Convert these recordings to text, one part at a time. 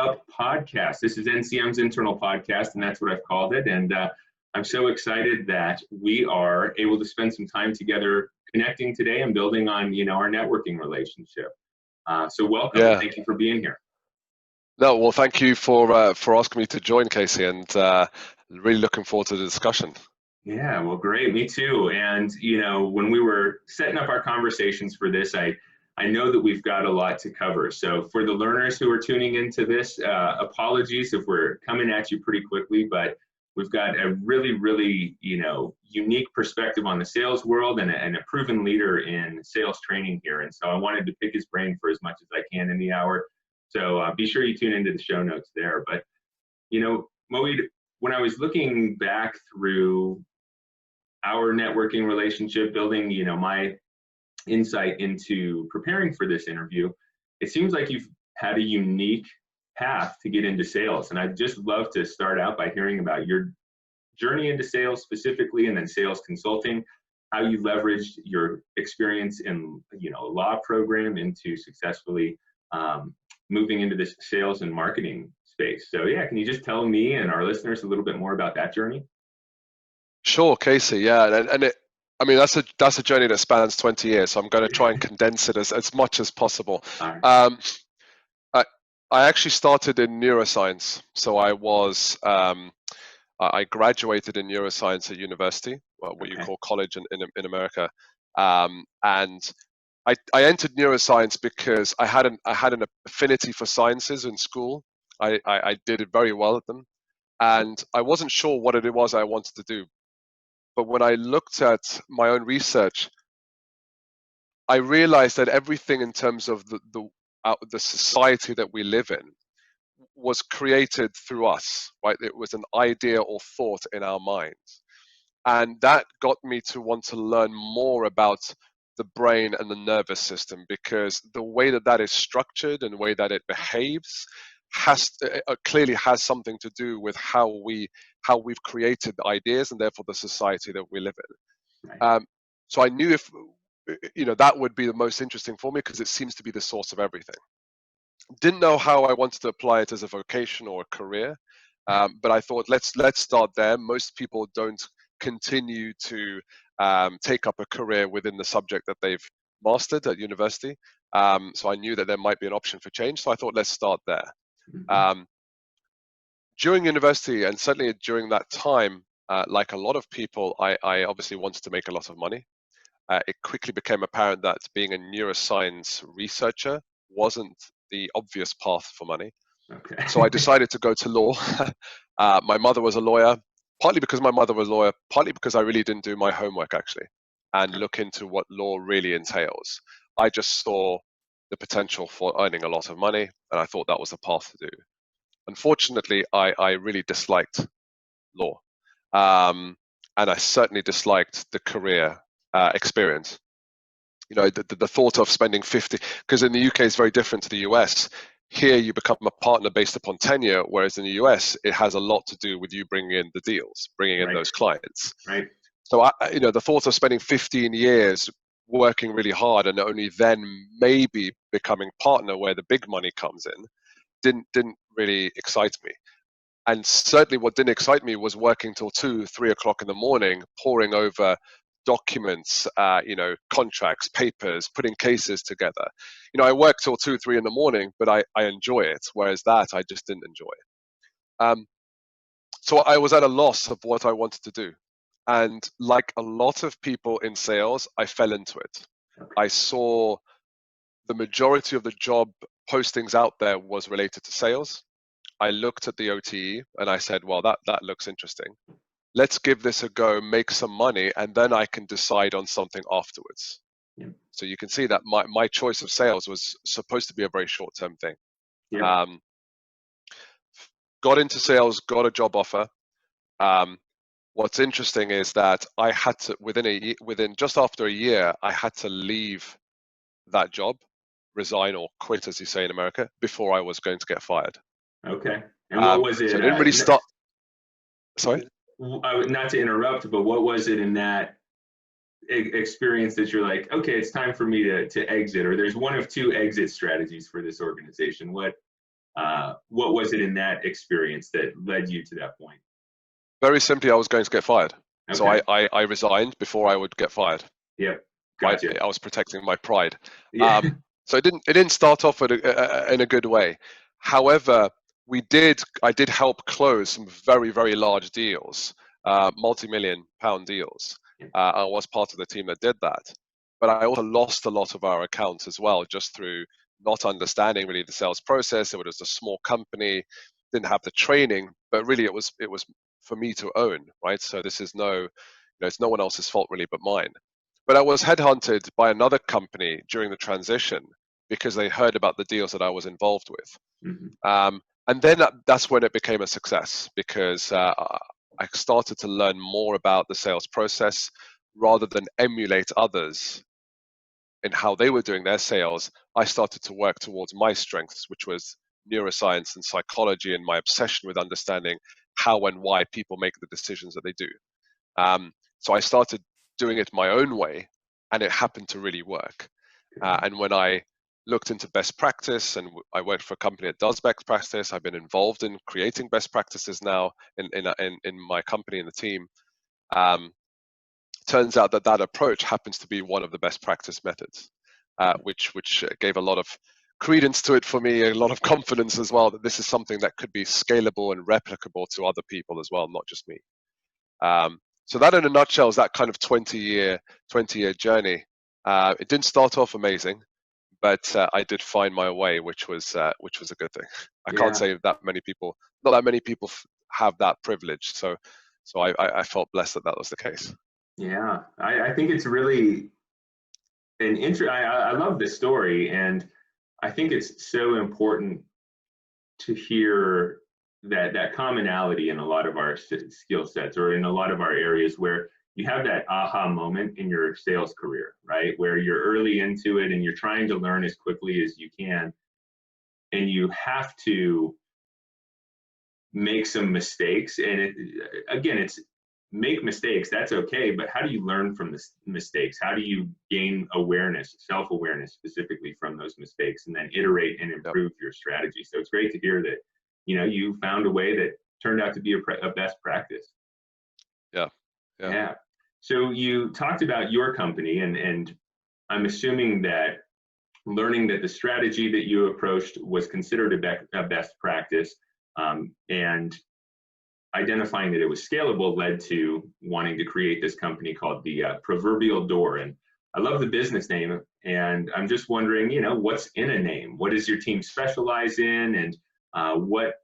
Up podcast. This is NCM's internal podcast, and that's what I've called it. And I'm so excited that we are able to spend some time together connecting today and building on, our networking relationship. So welcome. Yeah. Thank you for being here. No, well, thank you for asking me to join, Casey, and really looking forward to the discussion. Yeah, well, great. Me too. And, when we were setting up our conversations for this, I know that we've got a lot to cover. So for the learners who are tuning into this, apologies if we're coming at you pretty quickly, but we've got a really, really, unique perspective on the sales world and a proven leader in sales training here. And so I wanted to pick his brain for as much as I can in the hour. So be sure you tune into the show notes there. But, Moeed, when I was looking back through our networking relationship, building, my insight into preparing for this interview, it seems like you've had a unique path to get into sales. And I'd just love to start out by hearing about your journey into sales specifically, and then sales consulting, how you leveraged your experience in, a law program into successfully moving into this sales and marketing space. So yeah, can you just tell me and our listeners a little bit more about that journey? Sure, Casey. Yeah, that's a journey that spans 20 years. So I'm going to try and condense it as much as possible. Right. I actually started in neuroscience. So I graduated in neuroscience at university, what you call college in America, and I entered neuroscience because I had an affinity for sciences in school. I did it very well at them, and I wasn't sure what it was I wanted to do. But when I looked at my own research, I realized that everything in terms of the society that we live in was created through us, right? It was an idea or thought in our minds. And that got me to want to learn more about the brain and the nervous system, because the way that is structured and the way that it behaves clearly has something to do with how we've created the ideas and therefore the society that we live in. Right. So I knew if that would be the most interesting for me, because it seems to be the source of everything. Didn't know how I wanted to apply it as a vocation or a career, but I thought let's start there. Most people don't continue to take up a career within the subject that they've mastered at university. So I knew that there might be an option for change. So I thought let's start there. During university, and certainly during that time, like a lot of people, I obviously wanted to make a lot of money. It quickly became apparent that being a neuroscience researcher wasn't the obvious path for money. Okay. So I decided to go to law. My mother was a lawyer, partly because my mother was a lawyer, partly because I really didn't do my homework actually and look into what law really entails. I just saw the potential for earning a lot of money, and I thought that was the path to do. Unfortunately, I really disliked law, and I certainly disliked the career experience. The thought of spending 50, because in the UK it's very different to the US. Here you become a partner based upon tenure, whereas in the US it has a lot to do with you bringing in the deals, bringing in those clients. Right. So the thought of spending 15 years working really hard and only then maybe becoming partner where the big money comes in didn't really excite me. And certainly what didn't excite me was working till 2, 3 o'clock in the morning, poring over documents, contracts, papers, putting cases together. I work till 2, 3 in the morning, but I enjoy it. Whereas that, I just didn't enjoy. So I was at a loss of what I wanted to do. And like a lot of people in sales, I fell into it. I saw the majority of the job postings out there was related to sales. I looked at the OTE and I said, well, that looks interesting. Let's give this a go, make some money, and then I can decide on something afterwards. Yeah. So you can see that my choice of sales was supposed to be a very short-term thing. Yeah. Got into sales, got a job offer. What's interesting is that I had to, within just after a year, I had to leave that job, resign or quit, as you say in America, before I was going to get fired. Okay. And what was it? So I didn't really start. Sorry? Not to interrupt, but what was it in that experience that you're like, okay, it's time for me to exit, or there's one of two exit strategies for this organization? What What was it in that experience that led you to that point? Very simply, I was going to get fired. So Okay. I resigned before I would get fired. Yep. Right? Gotcha. I was protecting my pride. Yeah. So it didn't start off in a good way. However, I did help close some very, very large deals, multi-million pound deals. I was part of the team that did that. But I also lost a lot of our accounts as well, just through not understanding really the sales process. It was a small company, didn't have the training, but really it was for me to own, right? So this is it's no one else's fault really but mine. But I was headhunted by another company during the transition because they heard about the deals that I was involved with. Mhm. And then that's when it became a success because I started to learn more about the sales process rather than emulate others in how they were doing their sales. I started to work towards my strengths, which was neuroscience and psychology and my obsession with understanding how and why people make the decisions that they do. So I started doing it my own way, and it happened to really work. And when I looked into best practice, and I worked for a company that does best practice, I've been involved in creating best practices now in my company and the team. Turns out that approach happens to be one of the best practice methods, which gave a lot of credence to it for me, a lot of confidence as well that this is something that could be scalable and replicable to other people as well, not just me. So that, in a nutshell, is that kind of 20-year journey. It didn't start off amazing, but I did find my way, which was a good thing. I can't Yeah. say not that many people have that privilege. So I felt blessed that was the case. Yeah. I think it's really an I love this story, and I think it's so important to hear that commonality in a lot of our skill sets, or in a lot of our areas, where you have that aha moment in your sales career, right? Where you're early into it and you're trying to learn as quickly as you can, and you have to make some mistakes. And again, it's make mistakes, that's okay, but how do you learn from the mistakes? How do you gain awareness, self-awareness specifically from those mistakes, and then iterate and Yep. improve your strategy? So it's great to hear that you found a way that turned out to be a best practice. Yeah. Yeah. So you talked about your company, and I'm assuming that learning that the strategy that you approached was considered a best practice, and identifying that it was scalable led to wanting to create this company called the Proverbial Door. And I love the business name, and I'm just wondering, what's in a name? What does your team specialize in, and what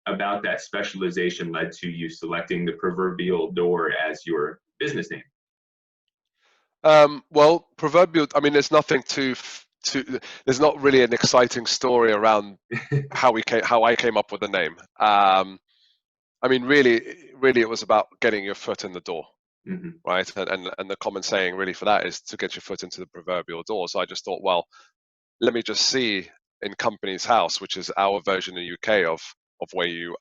about that specialization led to you selecting the Proverbial Door as your business name? Well, Proverbial. I mean, there's nothing there's not really an exciting story around how I came up with the name. I mean, really, it was about getting your foot in the door, Mm-hmm. right? And the common saying really for that is to get your foot into the proverbial door. So I just thought, well, let me just see in Companies House, which is our version in the UK of where you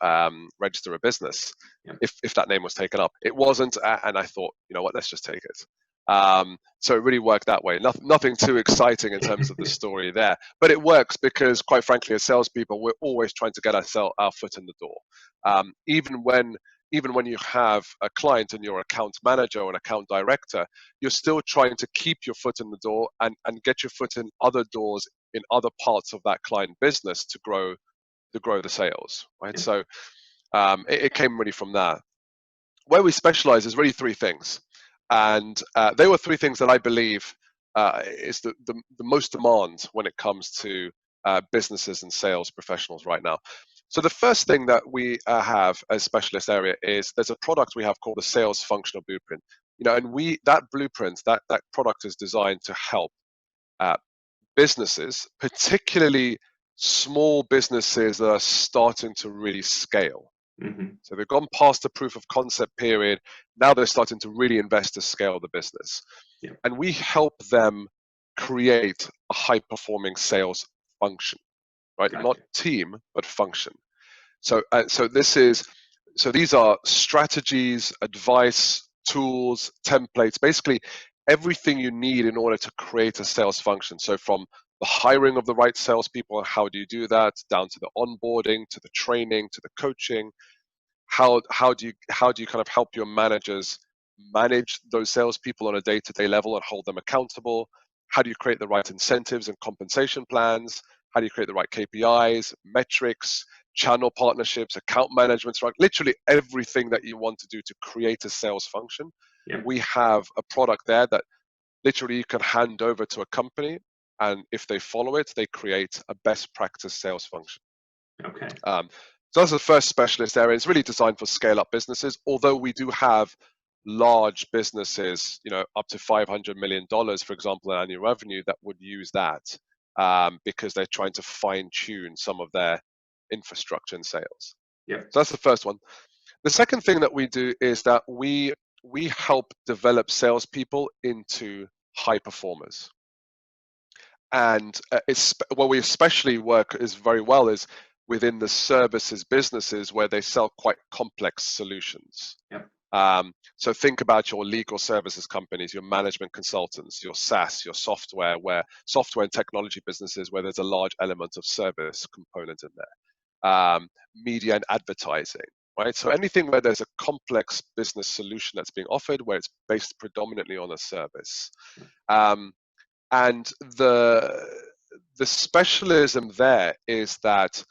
register a business, Yeah. if that name was taken up. It wasn't, and I thought, you know what, let's just take it. So it really worked that way. Nothing too exciting in terms of the story there, but it works because, quite frankly, as salespeople, we're always trying to get our foot in the door. Even when you have a client and you're account manager or an account director, you're still trying to keep your foot in the door and get your foot in other doors in other parts of that client business to grow the sales, right? Yeah. So it came really from that. Where we specialize is really three things. And they were three things that I believe is the most demand when it comes to businesses and sales professionals right now. So the first thing that we have as specialist area is there's a product we have called the Sales Functional Blueprint. And that blueprint, that product is designed to help businesses, particularly small businesses that are starting to really scale. Mm-hmm. So they've gone past the proof of concept period. Now they're starting to really invest to scale the business. Yeah. And we help them create a high performing sales function, right? Gotcha. Not team, but function. So these are strategies, advice, tools, templates, basically everything you need in order to create a sales function. So from the hiring of the right salespeople and how do you do that, down to the onboarding, to the training, to the coaching. How do you kind of help your managers manage those salespeople on a day-to-day level and hold them accountable? How do you create the right incentives and compensation plans? How do you create the right KPIs, metrics, channel partnerships, account management, right? Literally everything that you want to do to create a sales function. Yeah. We have a product there that literally you can hand over to a company, and if they follow it, they create a best practice sales function. Okay. So that's the first specialist area. It's really designed for scale-up businesses, although we do have large businesses, up to $500 million, for example, in annual revenue that would use that because they're trying to fine-tune some of their infrastructure and sales. Yeah. So that's the first one. The second thing that we do is that we help develop salespeople into high performers. And where we especially work is very well is within the services businesses where they sell quite complex solutions. Yep. So think about your legal services companies, your management consultants, your SaaS, your software and technology businesses where there's a large element of service component in there. Media and advertising, right? So anything where there's a complex business solution that's being offered where it's based predominantly on a service. And the specialism there is that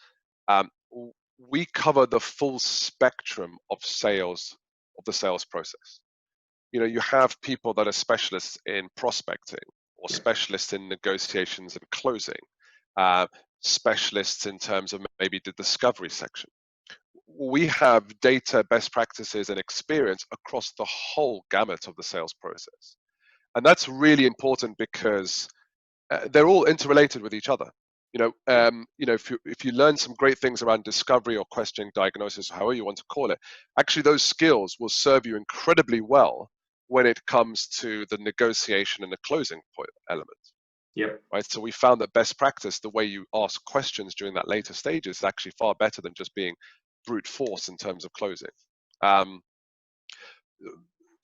we cover the full spectrum of sales, of the sales process. You have people that are specialists in prospecting or specialists in negotiations and closing, specialists in terms of maybe the discovery section. We have data, best practices, and experience across the whole gamut of the sales process. And that's really important because they're all interrelated with each other. If you learn some great things around discovery or questioning, diagnosis, or however you want to call it, actually those skills will serve you incredibly well when it comes to the negotiation and the closing point element. Yep. Right. So we found that best practice, the way you ask questions during that later stages, is actually far better than just being brute force in terms of closing.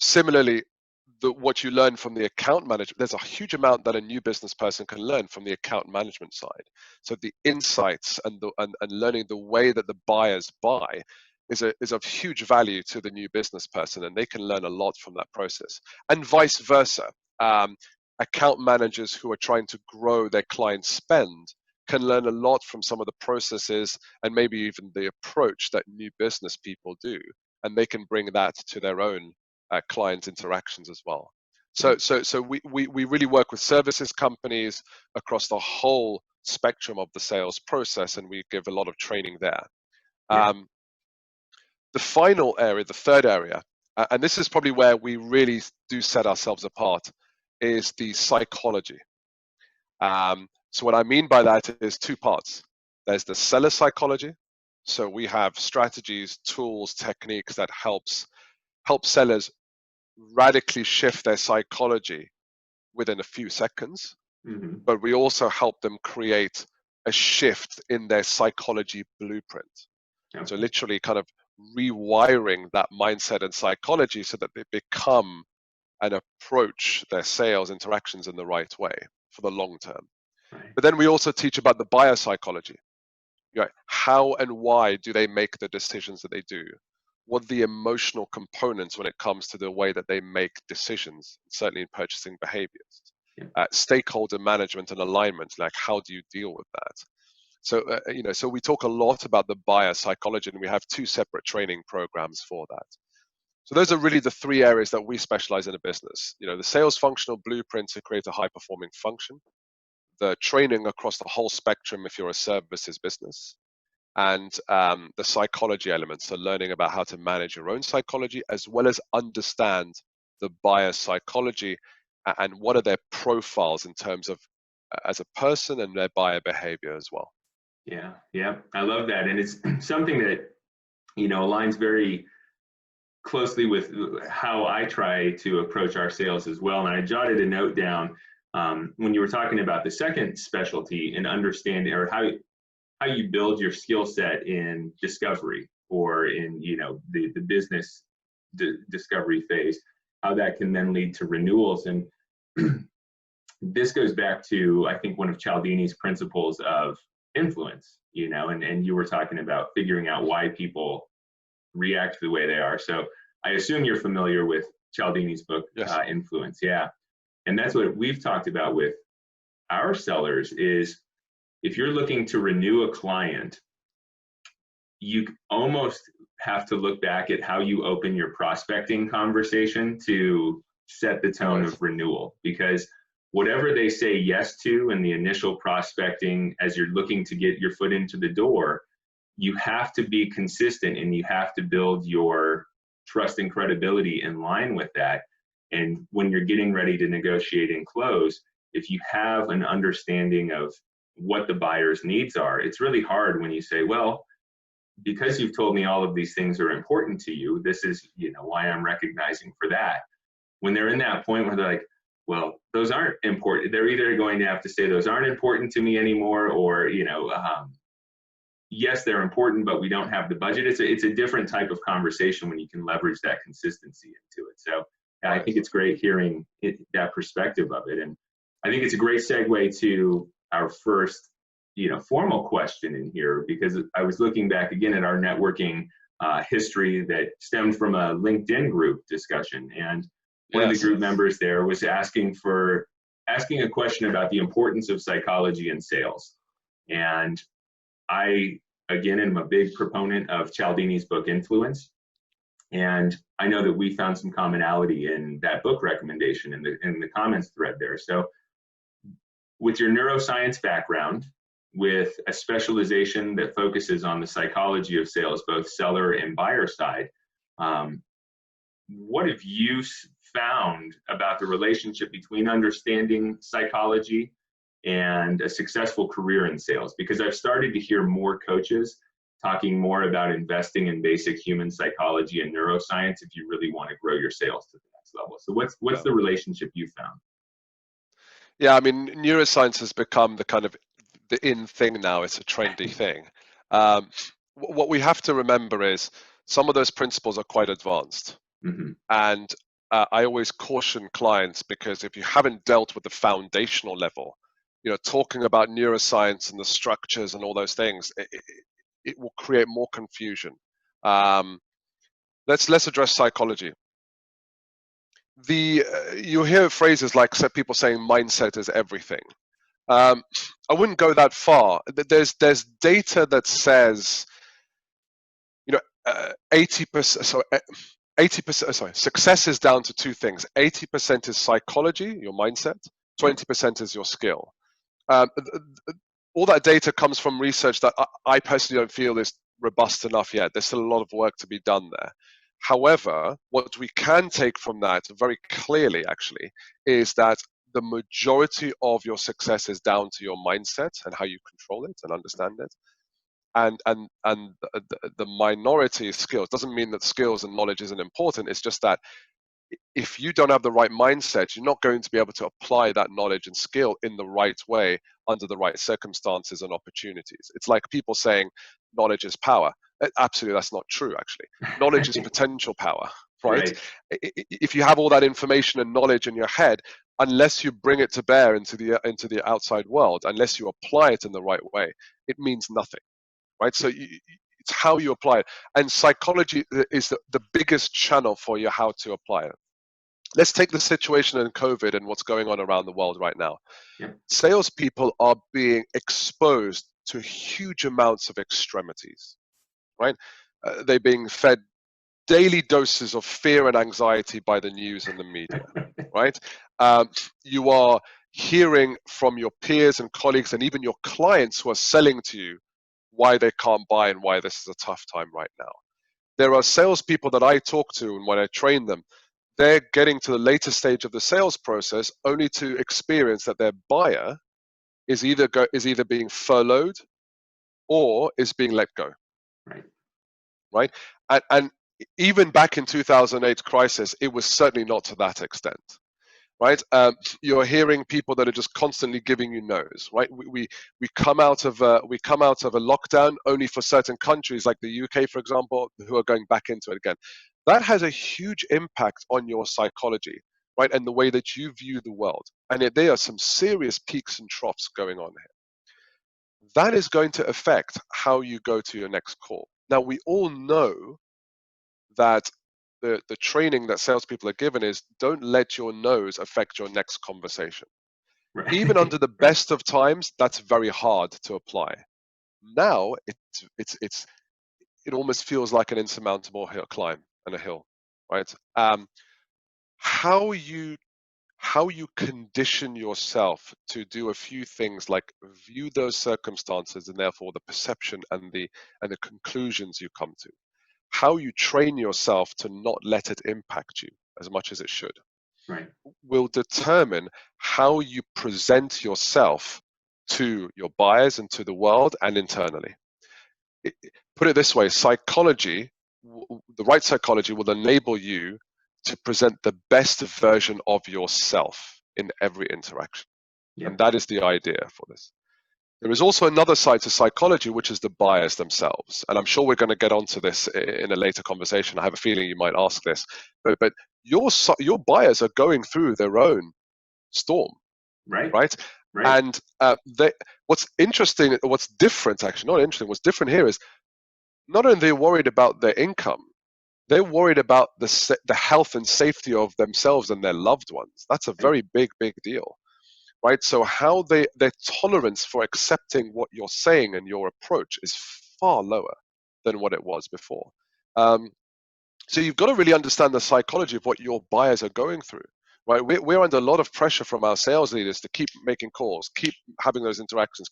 Similarly, what you learn from the account management, there's a huge amount that a new business person can learn from the account management side. So the insights and learning the way that the buyers buy is of huge value to the new business person, and they can learn a lot from that process. And vice versa. Account managers who are trying to grow their client spend can learn a lot from some of the processes and maybe even the approach that new business people do, and they can bring that to their own client interactions as well. So we really work with services companies across the whole spectrum of the sales process, and we give a lot of training there. Yeah. The final area, the third area, and this is probably where we really do set ourselves apart, is the psychology. So what I mean by that is two parts. There's the seller psychology. So we have strategies, tools, techniques that help sellers radically shift their psychology within a few seconds, but we also help them create a shift in their psychology blueprint. Okay. So literally kind of rewiring that mindset and psychology so that they become and approach their sales interactions in the right way for the long term. Right. But then we also teach about the buyer psychology. Right? How and why do they make the decisions that they do? What are the emotional components when it comes to the way that they make decisions, certainly in purchasing behaviors? Yeah. Stakeholder management and alignment, like how do you deal with that? So, so we talk a lot about the buyer psychology, and we have two separate training programs for that. So those are really the three areas that we specialize in a business. The sales functional blueprint to create a high-performing function, the training across the whole spectrum if you're a services business, and the psychology elements, so learning about how to manage your own psychology as well as understand the buyer psychology and what are their profiles in terms of as a person and their buyer behavior as well. Yeah, I love that. And it's something that, aligns very closely with how I try to approach our sales as well. And I jotted a note down when you were talking about the second specialty and understanding or how you build your skill set in discovery or in the business discovery phase, how that can then lead to renewals. And this goes back to, I think, one of Cialdini's principles of influence, and you were talking about figuring out why people react the way they are. So I assume you're familiar with Cialdini's book, Yes. Influence. Yeah. And that's what we've talked about with our sellers is if you're looking to renew a client, you almost have to look back at how you open your prospecting conversation to set the tone of renewal, because whatever they say yes to in the initial prospecting as you're looking to get your foot into the door, you have to be consistent and you have to build your trust and credibility in line with that. And when you're getting ready to negotiate and close, if you have an understanding of what the buyer's needs are, it's really hard when you say, well, because you've told me all of these things are important to you, this is why I'm recognizing for that. When they're in that point where they're like, well, those aren't important, they're either going to have to say those aren't important to me anymore, or yes, they're important, but we don't have the budget. It's a different type of conversation when you can leverage that consistency into it. So I think it's great hearing that perspective of it. And I think it's a great segue to our first, formal question in here, because I was looking back again at our networking history that stemmed from a LinkedIn group discussion. And one of the group members there was asking a question about the importance of psychology in sales. And I, again, am a big proponent of Cialdini's book, Influence. And I know that we found some commonality in that book recommendation in the comments thread there. So with your neuroscience background, with a specialization that focuses on the psychology of sales, both seller and buyer side, what have you found about the relationship between understanding psychology and a successful career in sales? Because I've started to hear more coaches talking more about investing in basic human psychology and neuroscience if you really want to grow your sales to the next level. So what's the relationship you found? Yeah, I mean, neuroscience has become the kind of the in thing now. It's a trendy thing. What we have to remember is some of those principles are quite advanced. Mm-hmm. And I always caution clients, because if you haven't dealt with the foundational level, talking about neuroscience and the structures and all those things, it will create more confusion. Let's address psychology. You hear phrases like people saying mindset is everything. I wouldn't go that far. There's data that says 80%. So 80%. Sorry, success is down to two things. 80% is psychology, your mindset. 20% is your skill. All that data comes from research that I personally don't feel is robust enough yet. There's still a lot of work to be done there. However, what we can take from that very clearly, actually, is that the majority of your success is down to your mindset and how you control it and understand it. And the minority is skills. Doesn't mean that skills and knowledge isn't important. It's just that if you don't have the right mindset, you're not going to be able to apply that knowledge and skill in the right way under the right circumstances and opportunities. It's like people saying knowledge is power. Absolutely, that's not true, actually. Knowledge is potential power, right? If you have all that information and knowledge in your head, unless you bring it to bear into the outside world, unless you apply it in the right way, it means nothing, right? So it's how you apply it. And psychology is the biggest channel for you how to apply it. Let's take the situation in COVID and what's going on around the world right now. Yeah. Salespeople are being exposed to huge amounts of extremities, right? They're being fed daily doses of fear and anxiety by the news and the media, right? You are hearing from your peers and colleagues and even your clients who are selling to you why they can't buy and why this is a tough time right now. There are salespeople that I talk to, and when I train them, they're getting to the later stage of the sales process only to experience that their buyer is either being furloughed or is being let go. Right? And even back in 2008 crisis, it was certainly not to that extent. Right? You're hearing people that are just constantly giving you no's. Right? We come out of a lockdown only for certain countries like the UK, for example, who are going back into it again. That has a huge impact on your psychology. right? And the way that you view the world. And there are some serious peaks and troughs going on here. That is going to affect how you go to your next call. Now, we all know that the training that salespeople are given is don't let your no's affect your next conversation. Right. Even under the Right. best of times, that's very hard to apply. Now it almost feels like an insurmountable climb and a hill, right? How you condition yourself to do a few things like view those circumstances and therefore the perception and the conclusions you come to. How you train yourself to not let it impact you as much as it should. Right. Will determine how you present yourself to your buyers and to the world and internally. Put it this way, psychology, the right psychology will enable you to present the best version of yourself in every interaction. Yeah. And that is the idea for this. There is also another side to psychology, which is the buyers themselves. And I'm sure we're going to get onto this in a later conversation. I have a feeling you might ask this. But your buyers are going through their own storm, Right. right? Right. And what's interesting, what's different, actually, not interesting, what's different here is not only are they worried about their income, they're worried about the health and safety of themselves and their loved ones. That's a very big deal, right? So how their tolerance for accepting what you're saying and your approach is far lower than what it was before. So you've got to really understand the psychology of what your buyers are going through, right? We're under a lot of pressure from our sales leaders to keep making calls, keep having those interactions,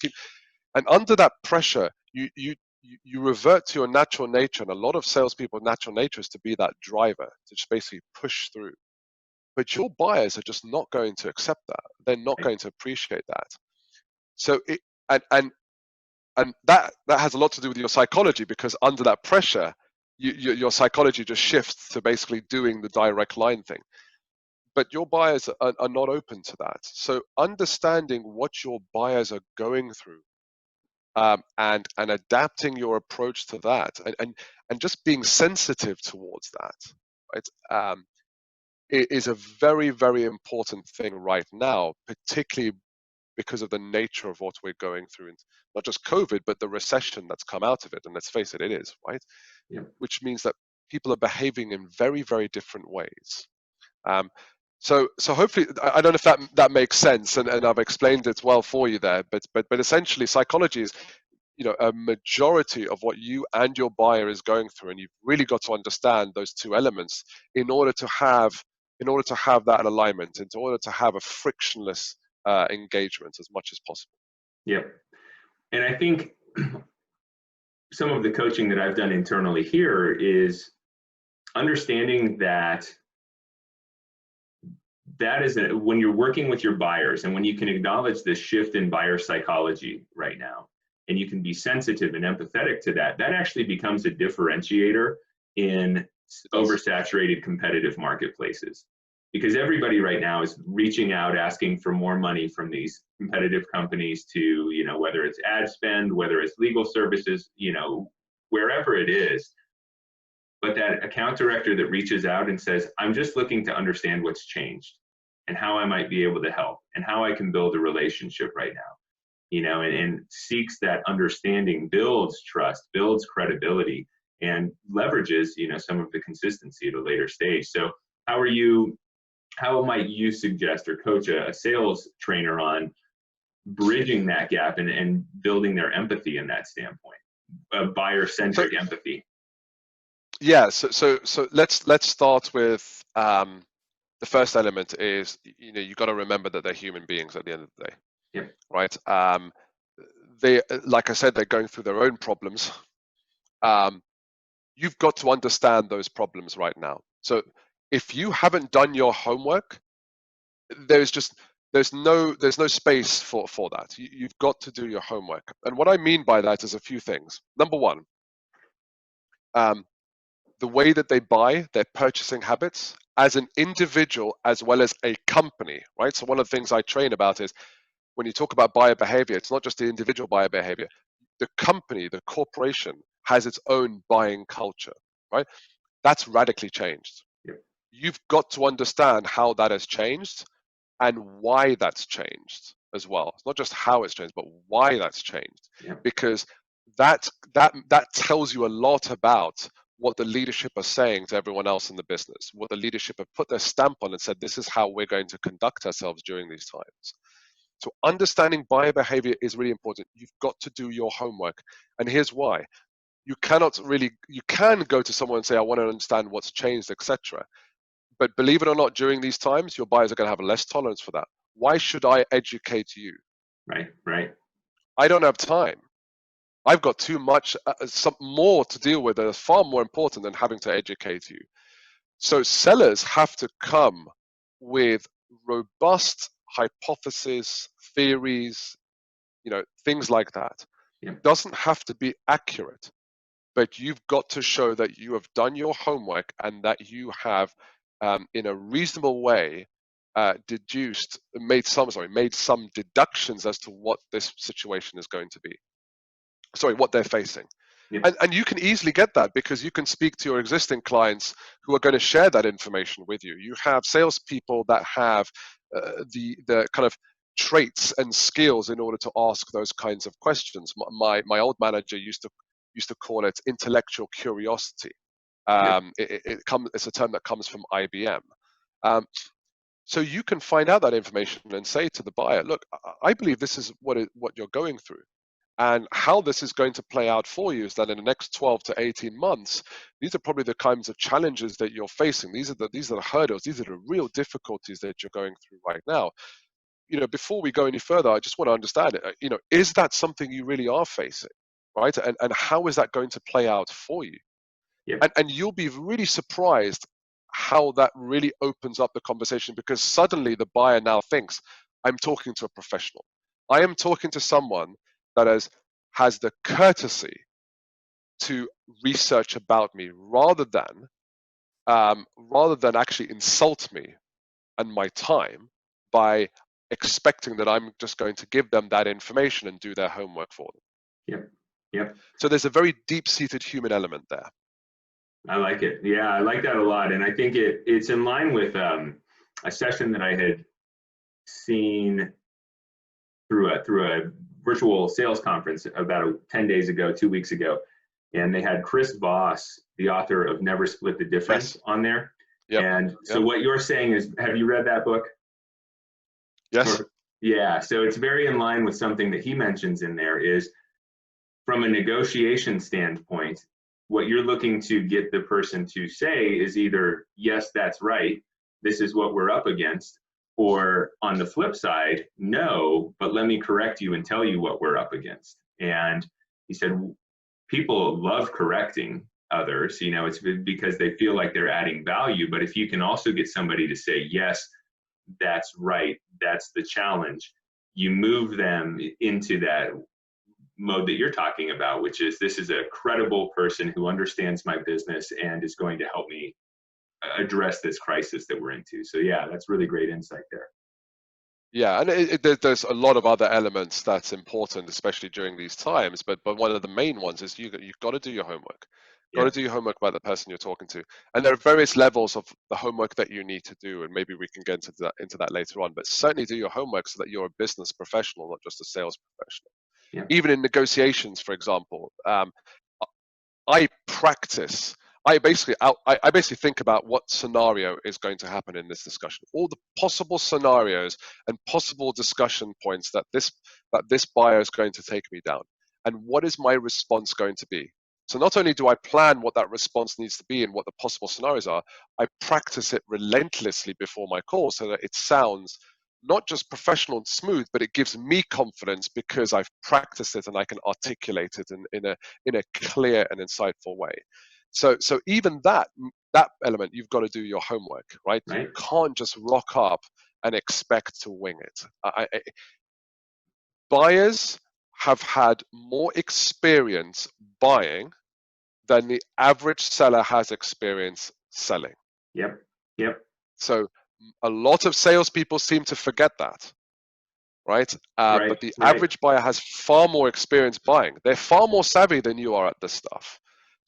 and under that pressure, you revert to your natural nature, and a lot of salespeople's natural nature is to be that driver, to just basically push through. But your buyers are just not going to accept that. They're not going to appreciate that. So and that has a lot to do with your psychology, because under that pressure, your psychology just shifts to basically doing the direct line thing. But your buyers are not open to that. So understanding what your buyers are going through, and adapting your approach to that, and just being sensitive towards that, right? Is a very important thing right now, particularly because of the nature of what we're going through, and not just COVID, but the recession that's come out of it. And let's face it, it is, right? Yeah. Which means that people are behaving in very different ways. So hopefully, I don't know if that makes sense, and I've explained it well for you there. But essentially, psychology is, a majority of what you and your buyer is going through, and you've really got to understand those two elements in order to have that alignment, in order to have a frictionless engagement as much as possible. Yeah. And I think some of the coaching that I've done internally here is understanding that is when you're working with your buyers, and when you can acknowledge this shift in buyer psychology right now, and you can be sensitive and empathetic to that actually becomes a differentiator in oversaturated competitive marketplaces. Because everybody right now is reaching out, asking for more money from these competitive companies to, whether it's ad spend, whether it's legal services, wherever it is. But that account director that reaches out and says, I'm just looking to understand what's changed and how I might be able to help and how I can build a relationship right now, and seeks that understanding, builds trust, builds credibility, and leverages, some of the consistency at a later stage. So how might you suggest or coach a sales trainer on bridging that gap and building their empathy in that standpoint, buyer-centric empathy? Yeah, so let's start with the first element is, you got to remember that they're human beings at the end of the day. Yep. Right? They, like I said, they're going through their own problems. You've got to understand those problems right now. So if you haven't done your homework, there's no space for that. You've got to do your homework. And what I mean by that is a few things. Number one, the way that they buy, their purchasing habits as an individual as well as a company, right? So one of the things I train about is when you talk about buyer behavior, it's not just the individual buyer behavior. The company, the corporation has its own buying culture, right? That's radically changed. Yep. you've got to understand how that has changed and why that's changed as well. It's not just how it's changed, but why that's changed, because that tells you a lot about what the leadership are saying to everyone else in the business, what the leadership have put their stamp on and said, this is how we're going to conduct ourselves during these times. So understanding buyer behavior is really important. You've got to do your homework. And here's why. You can go to someone and say, I want to understand what's changed, etc. But believe it or not, during these times, your buyers are going to have less tolerance for that. Why should I educate you? Right. I don't have time. I've got too much, some more to deal with that is far more important than having to educate you. So sellers have to come with robust hypotheses, theories, things like that. It doesn't have to be accurate, but you've got to show that you have done your homework and that you have, in a reasonable way, made some deductions as to what this situation is going to be. What they're facing. And you can easily get that because you can speak to your existing clients who are going to share that information with you. You have salespeople that have the kind of traits and skills in order to ask those kinds of questions. My old manager used to call it intellectual curiosity. It's a term that comes from IBM. So you can find out that information and say to the buyer, look, I believe this is what you're going through. And how this is going to play out for you is that in the next 12 to 18 months, these are probably the kinds of challenges that you're facing. These are the hurdles. These are the real difficulties that you're going through right now. Before we go any further, I just want to understand it. Is that something you really are facing, right? And how is that going to play out for you? And you'll be really surprised how that really opens up the conversation, because suddenly the buyer now thinks, I'm talking to a professional. I am talking to someone that has the courtesy to research about me rather than actually insult me and my time by expecting that I'm just going to give them that information and do their homework for them. So there's a very deep-seated human element there. I like it. Yeah, I like that a lot. And I think it's in line with a session that I had seen through a virtual sales conference about 10 days ago, 2 weeks ago. And they had Chris Voss, the author of Never Split the Difference, on there. So what you're saying is, have you read that book? Yes. Yeah, so it's very in line with something that he mentions in there is, from a negotiation standpoint, what you're looking to get the person to say is either, yes, that's right, this is what we're up against, or on the flip side, no, but let me correct you and tell you what we're up against. And he said, people love correcting others, it's because they feel like they're adding value. But if you can also get somebody to say, yes, that's right, that's the challenge, you move them into that mode that you're talking about, which is, this is a credible person who understands my business and is going to help me address this crisis that we're into. So yeah, that's really great insight there. Yeah, and there's a lot of other elements that's important, especially during these times. But one of the main ones is you've got to do your homework. Got to do your homework about the person you're talking to, and there are various levels of the homework that you need to do, and maybe we can get into that later on. But certainly do your homework so that you're a business professional, not just a sales professional. Even in negotiations, for example, I basically think about what scenario is going to happen in this discussion, all the possible scenarios and possible discussion points that this buyer is going to take me down, and what is my response going to be. So not only do I plan what that response needs to be and what the possible scenarios are, I practice it relentlessly before my call so that it sounds not just professional and smooth, but it gives me confidence because I've practiced it and I can articulate it in a clear and insightful way. So even that element, you've got to do your homework, right? You can't just rock up and expect to wing it. Buyers have had more experience buying than the average seller has experience selling. Yep. So a lot of salespeople seem to forget that, right? But the average buyer has far more experience buying. They're far more savvy than you are at this stuff.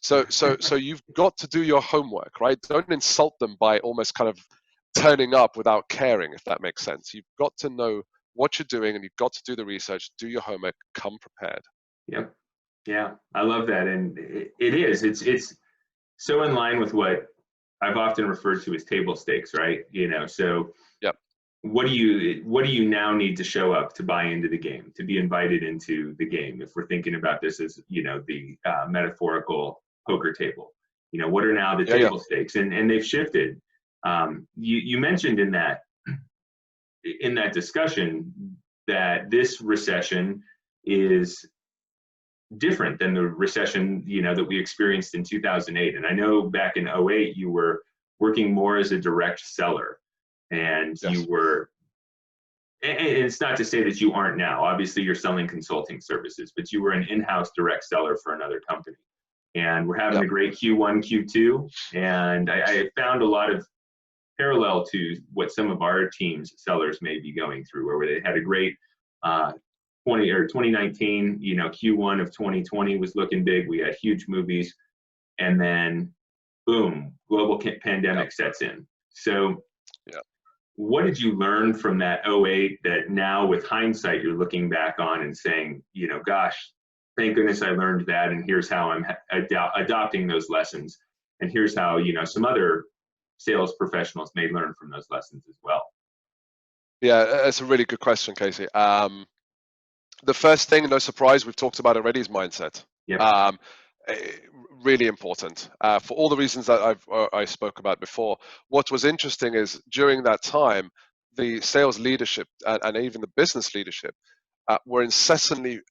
So you've got to do your homework, right? Don't insult them by almost kind of turning up without caring, if that makes sense. You've got to know what you're doing, and you've got to do the research, do your homework, come prepared. Yep. Yeah, I love that, and it's so in line with what I've often referred to as table stakes, right? So Yep. what do you now need to show up to buy into the game, to be invited into the game? If we're thinking about this as the metaphorical poker table, what are now the table stakes, and they've shifted. You mentioned in that discussion that this recession is different than the recession that we experienced in 2008. And I know back in '08 you were working more as a direct seller, and Yes. you were, and it's not to say that you aren't now. Obviously you're selling consulting services, but you were an in-house direct seller for another company. And we're having a great Q1, Q2, and I found a lot of parallel to what some of our teams sellers may be going through, where they had a great 2019, Q1 of 2020 was looking big. We had huge movies, and then boom, global pandemic sets in. So what did you learn from that '08 that now with hindsight you're looking back on and saying, gosh, thank goodness I learned that, and here's how I'm adopting those lessons, and here's how some other sales professionals may learn from those lessons as well? Yeah, that's a really good question, Casey. The first thing, no surprise, we've talked about already, is mindset. Yep. Really important for all the reasons that I spoke about before. What was interesting is during that time, the sales leadership and even the business leadership were incessantly,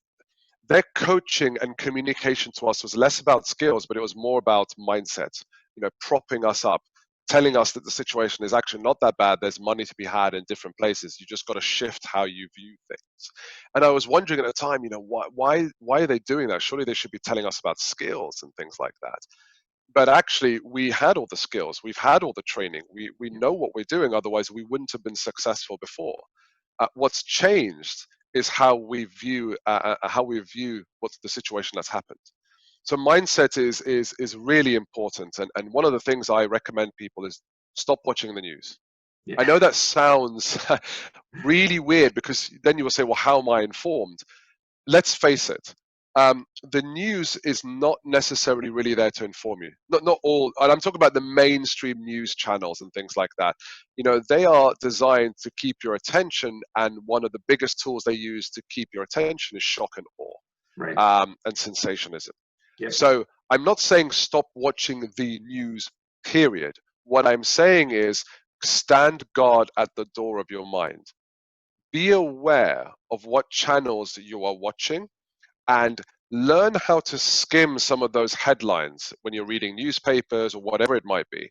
their coaching and communication to us was less about skills, but it was more about mindset, propping us up, telling us that the situation is actually not that bad. There's money to be had in different places. You just got to shift how you view things. And I was wondering at the time, why are they doing that? Surely they should be telling us about skills and things like that. But actually, we had all the skills. We've had all the training. We know what we're doing. Otherwise, we wouldn't have been successful before. What's changed is how we view what's the situation that's happened. So mindset is really important, and one of the things I recommend people is stop watching the news. Yeah. I know that sounds really weird, because then you will say, well, how am I informed? Let's face it, the news is not necessarily really there to inform you. Not all, and I'm talking about the mainstream news channels and things like that. They are designed to keep your attention, and one of the biggest tools they use to keep your attention is shock and awe, Right. and sensationalism. Yep. So I'm not saying stop watching the news, period. What I'm saying is stand guard at the door of your mind. Be aware of what channels you are watching, and learn how to skim some of those headlines when you're reading newspapers or whatever it might be,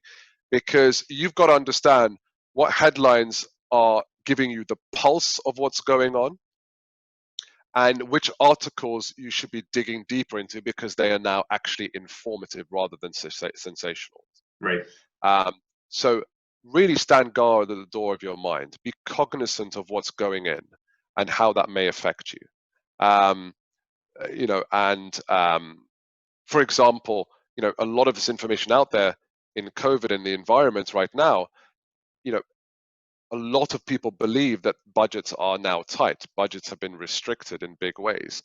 because you've got to understand what headlines are giving you the pulse of what's going on, and which articles you should be digging deeper into, because they are now actually informative rather than sensational. Right. So really stand guard at the door of your mind. Be cognizant of what's going in and how that may affect you. For example, a lot of this information out there in COVID and the environment right now, a lot of people believe that budgets are now tight. Budgets have been restricted in big ways.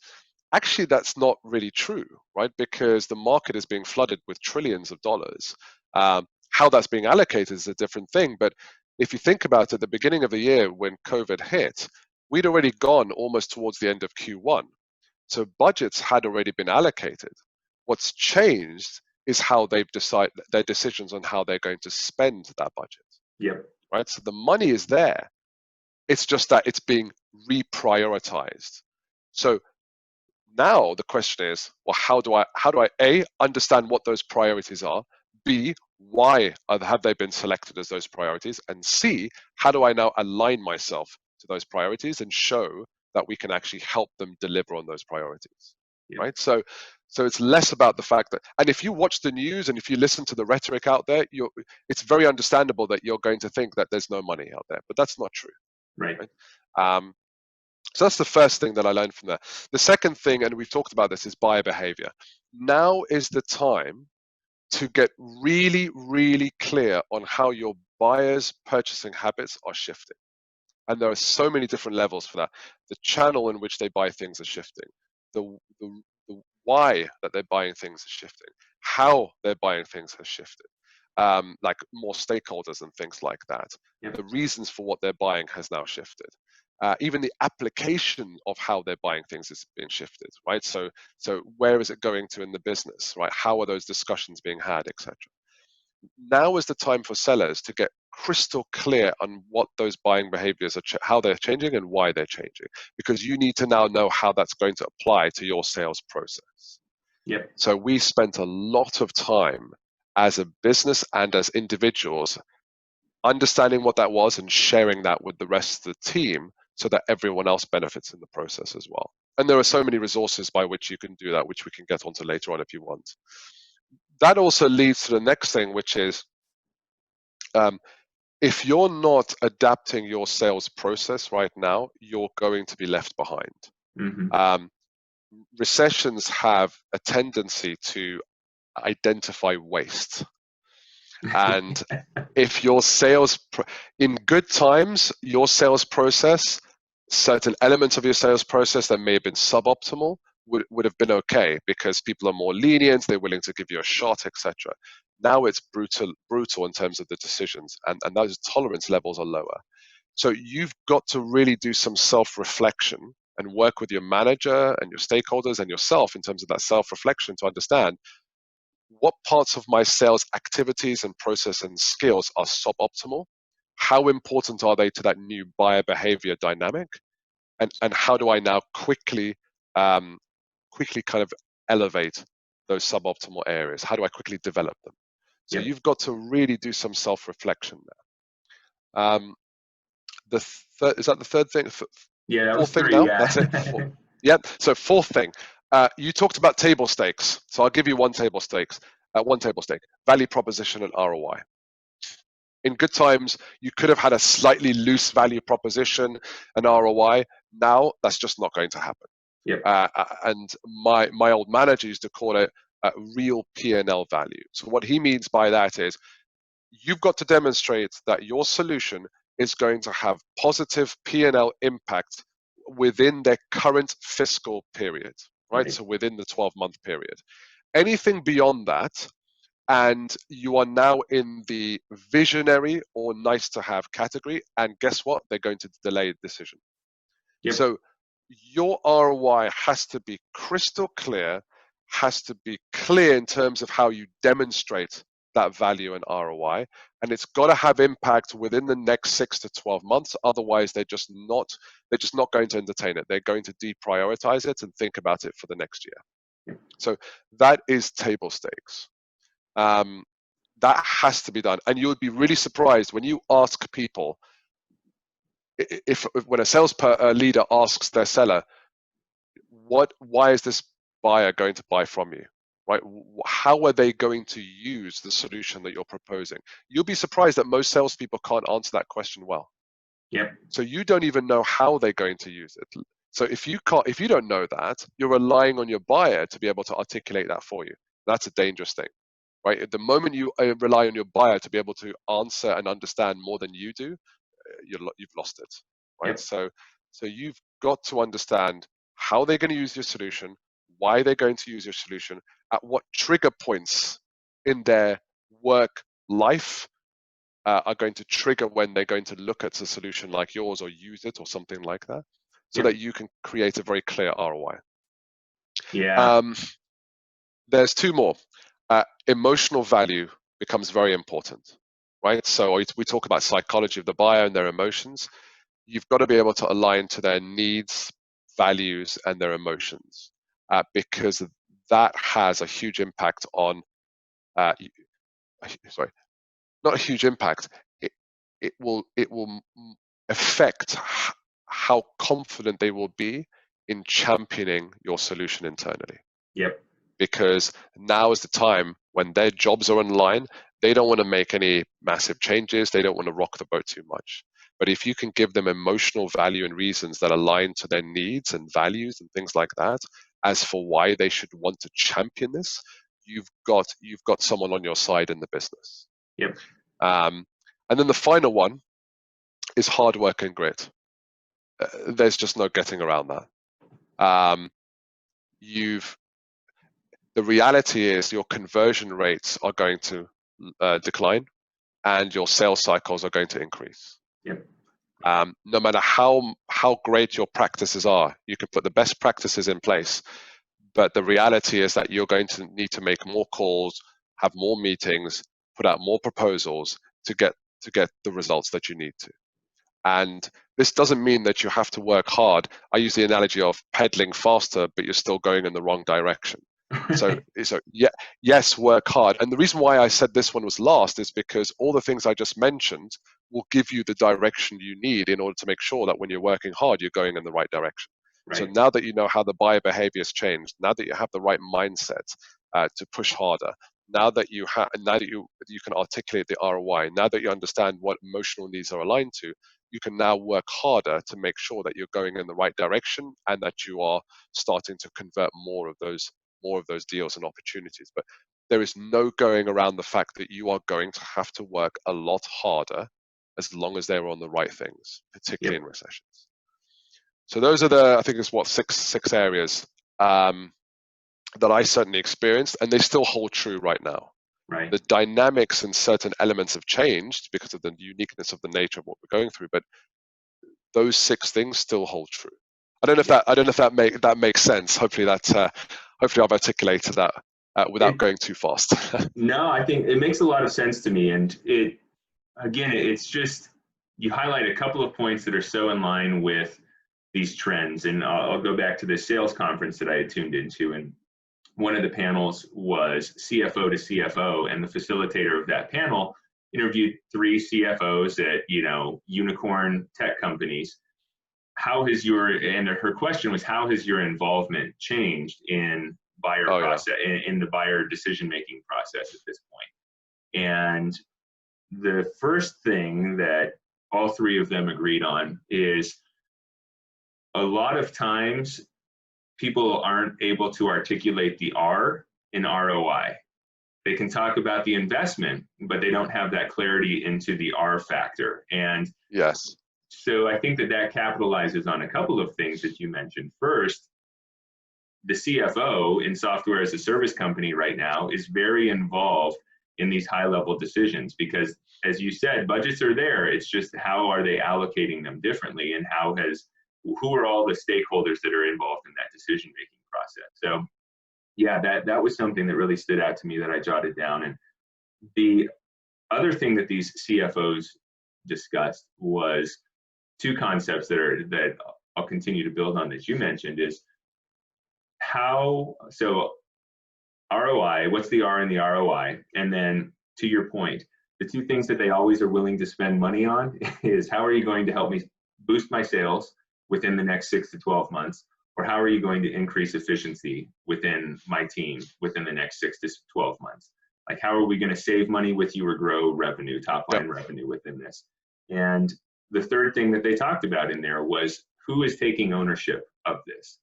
Actually, that's not really true, right? Because the market is being flooded with trillions of dollars. How that's being allocated is a different thing. But if you think about it, at the beginning of the year when COVID hit, we'd already gone almost towards the end of Q1. So budgets had already been allocated. What's changed is how they've decided their decisions on how they're going to spend that budget. Yep. Right? So the money is there. It's just that it's being reprioritized. So now the question is, well, how do I A, understand what those priorities are, B, why have they been selected as those priorities, and C, how do I now align myself to those priorities and show that we can actually help them deliver on those priorities. Yep. Right? So it's less about the fact that, and if you watch the news and if you listen to the rhetoric out there, it's very understandable that you're going to think that there's no money out there, but that's not true. Right. So that's the first thing that I learned from there. The second thing, and we've talked about this, is buyer behavior. Now is the time to get really, really clear on how your buyers' purchasing habits are shifting. And there are so many different levels for that. The channel in which they buy things is shifting. The why that they're buying things is shifting. How they're buying things has shifted. Like more stakeholders and things like that. Yep. The reasons for what they're buying has now shifted. Even the application of how they're buying things is being shifted, right? So where is it going to in the business, right? How are those discussions being had, etc. Now is the time for sellers to get crystal clear on what those buying behaviors are, how they're changing and why they're changing, because you need to now know how that's going to apply to your sales process. Yep. So we spent a lot of time as a business and as individuals understanding what that was and sharing that with the rest of the team so that everyone else benefits in the process as well. And there are so many resources by which you can do that, which we can get onto later on if you want. That also leads to the next thing, which is if you're not adapting your sales process right now, you're going to be left behind. Mm-hmm. Recessions have a tendency to identify waste. And if your sales, in good times, your sales process, certain elements of your sales process that may have been suboptimal would have been okay because people are more lenient, they're willing to give you a shot, etc. Now it's brutal in terms of the decisions, and those tolerance levels are lower. So you've got to really do some self-reflection and work with your manager and your stakeholders and yourself in terms of that self-reflection to understand what parts of my sales activities and process and skills are suboptimal, how important are they to that new buyer behavior dynamic, and how do I now quickly kind of elevate those suboptimal areas? How do I quickly develop them? So Yep. you've got to really do some self-reflection there. Is that the third thing? Yeah, that was Fourth thing 3. now? Yeah. That's it? Yep. So fourth thing, you talked about table stakes. So I'll give you one table stake, value proposition and ROI. In good times, you could have had a slightly loose value proposition and ROI. Now, that's just not going to happen. Yep. And my old manager used to call it real P&L value. So what he means by that is you've got to demonstrate that your solution is going to have positive P&L impact within their current fiscal period, right? So within the 12-month period. Anything beyond that, and you are now in the visionary or nice to have category, and guess what? They're going to delay decision. Yep. So your ROI has to be crystal clear, has to be clear in terms of how you demonstrate that value and ROI, and it's got to have impact within the next 6 to 12 months. Otherwise, they're just not going to entertain it. They're going to deprioritize it and think about it for the next year. So that is table stakes. That has to be done, and you would be really surprised when you ask people if when a sales leader asks their seller, why is this buyer going to buy from you, right? How are they going to use the solution that you're proposing? You'll be surprised that most salespeople can't answer that question well. Yep. So you don't even know how they're going to use it. So if you don't know that, you're relying on your buyer to be able to articulate that for you. That's a dangerous thing, right? At the moment you rely on your buyer to be able to answer and understand more than you do, you've lost it, right? Yep. So you've got to understand how they're going to use your solution, why they're going to use your solution, at what trigger points in their work life are going to trigger when they're going to look at a solution like yours or use it or something like that, so that you can create a very clear ROI. Yeah. There's two more. Emotional value becomes very important, right? So we talk about psychology of the buyer and their emotions. You've got to be able to align to their needs, values, and their emotions, because that has a huge impact on, sorry, not a huge impact. It will affect how confident they will be in championing your solution internally. Yep. Because now is the time when their jobs are on line. They don't want to make any massive changes. They don't want to rock the boat too much. But if you can give them emotional value and reasons that align to their needs and values and things like that, as for why they should want to champion this, you've got someone on your side in the business. Yep. And then the final one is hard work and grit. There's just no getting around that. The reality is your conversion rates are going to decline, and your sales cycles are going to increase. Yep. No matter how great your practices are, you can put the best practices in place, but the reality is that you're going to need to make more calls, have more meetings, put out more proposals to get the results that you need to. And this doesn't mean that you have to work hard. I use the analogy of pedaling faster, but you're still going in the wrong direction. So yeah, yes, work hard. And the reason why I said this one was last is because all the things I just mentioned will give you the direction you need in order to make sure that when you're working hard, you're going in the right direction. Right. So now that you know how the buyer behavior has changed, now that you have the right mindset to push harder, now that you can articulate the ROI, now that you understand what emotional needs are aligned to, you can now work harder to make sure that you're going in the right direction and that you are starting to convert more of those deals and opportunities. But there is no going around the fact that you are going to have to work a lot harder as long as they're on the right things, particularly in recessions. So those are I think it's six areas that I certainly experienced, and they still hold true right now. Right. The dynamics and certain elements have changed because of the uniqueness of the nature of what we're going through, but those 6 things still hold true. I don't know if that makes sense. Hopefully I've articulated that without going too fast. No, I think it makes a lot of sense to me, and it's just, you highlight a couple of points that are so in line with these trends. And I'll go back to the sales conference that I had tuned into, and one of the panels was CFO to CFO, and the facilitator of that panel interviewed 3 CFOs at unicorn tech companies. Her question was, how has your involvement changed in buyer process, in the buyer decision-making process at this point? And the first thing that all 3 of them agreed on is, a lot of times people aren't able to articulate the R in ROI. They can talk about the investment, but they don't have that clarity into the R factor. And yes. So I think that capitalizes on a couple of things that you mentioned. First, the CFO in software as a service company right now is very involved in these high-level decisions because, as you said, budgets are there. It's just, how are they allocating them differently, and who are all the stakeholders that are involved in that decision-making process? So yeah, that was something that really stood out to me that I jotted down. And the other thing that these CFOs discussed was 2 concepts that I'll continue to build on that you mentioned, is so ROI, what's the R in the ROI? And then, to your point, the 2 things that they always are willing to spend money on is, how are you going to help me boost my sales within the next 6 to 12 months? Or how are you going to increase efficiency within my team within the next 6 to 12 months? Like, how are we going to save money with you or grow revenue, top line revenue within this? And the third thing that they talked about in there was, who is taking ownership of this?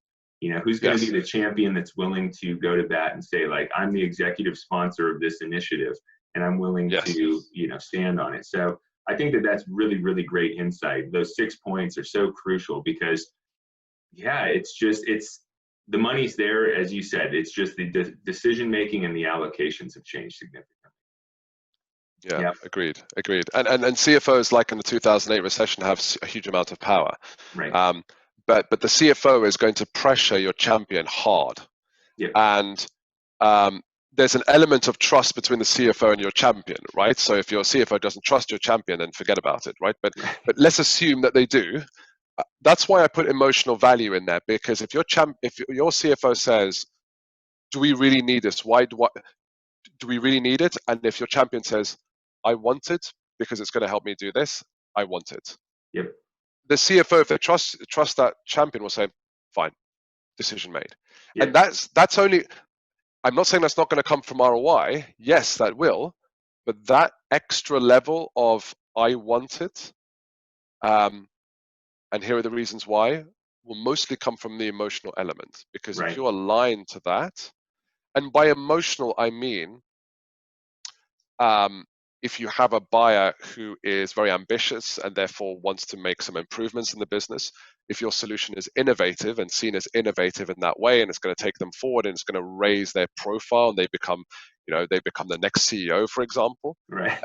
Who's going to be the champion that's willing to go to bat and say, like, I'm the executive sponsor of this initiative, and I'm willing to, stand on it. So I think that that's really, really great insight. Those 6 points are so crucial because, it's the money's there, as you said. It's just the decision-making and the allocations have changed significantly. Yeah, agreed. And CFOs, like in the 2008 recession, have a huge amount of power. Right. But the CFO is going to pressure your champion hard. Yep. And there's an element of trust between the CFO and your champion, right? So if your CFO doesn't trust your champion, then forget about it, right? But let's assume that they do. That's why I put emotional value in there, because if your CFO says, "Do we really need this? Do we really need it?" And if your champion says, "I want it because it's going to help me do this, I want it." Yep. The CFO, if they trust that champion, will say, "Fine, decision made." Yep. And that's only. I'm not saying that's not going to come from ROI. Yes, that will, but that extra level of "I want it," and here are the reasons why, will mostly come from the emotional element. Because if you're aligned to that, And by emotional, I mean, if you have a buyer who is very ambitious and therefore wants to make some improvements in the business, if your solution is innovative and seen as innovative in that way, and it's going to take them forward and it's going to raise their profile, and they become, they become the next CEO, for example. Right.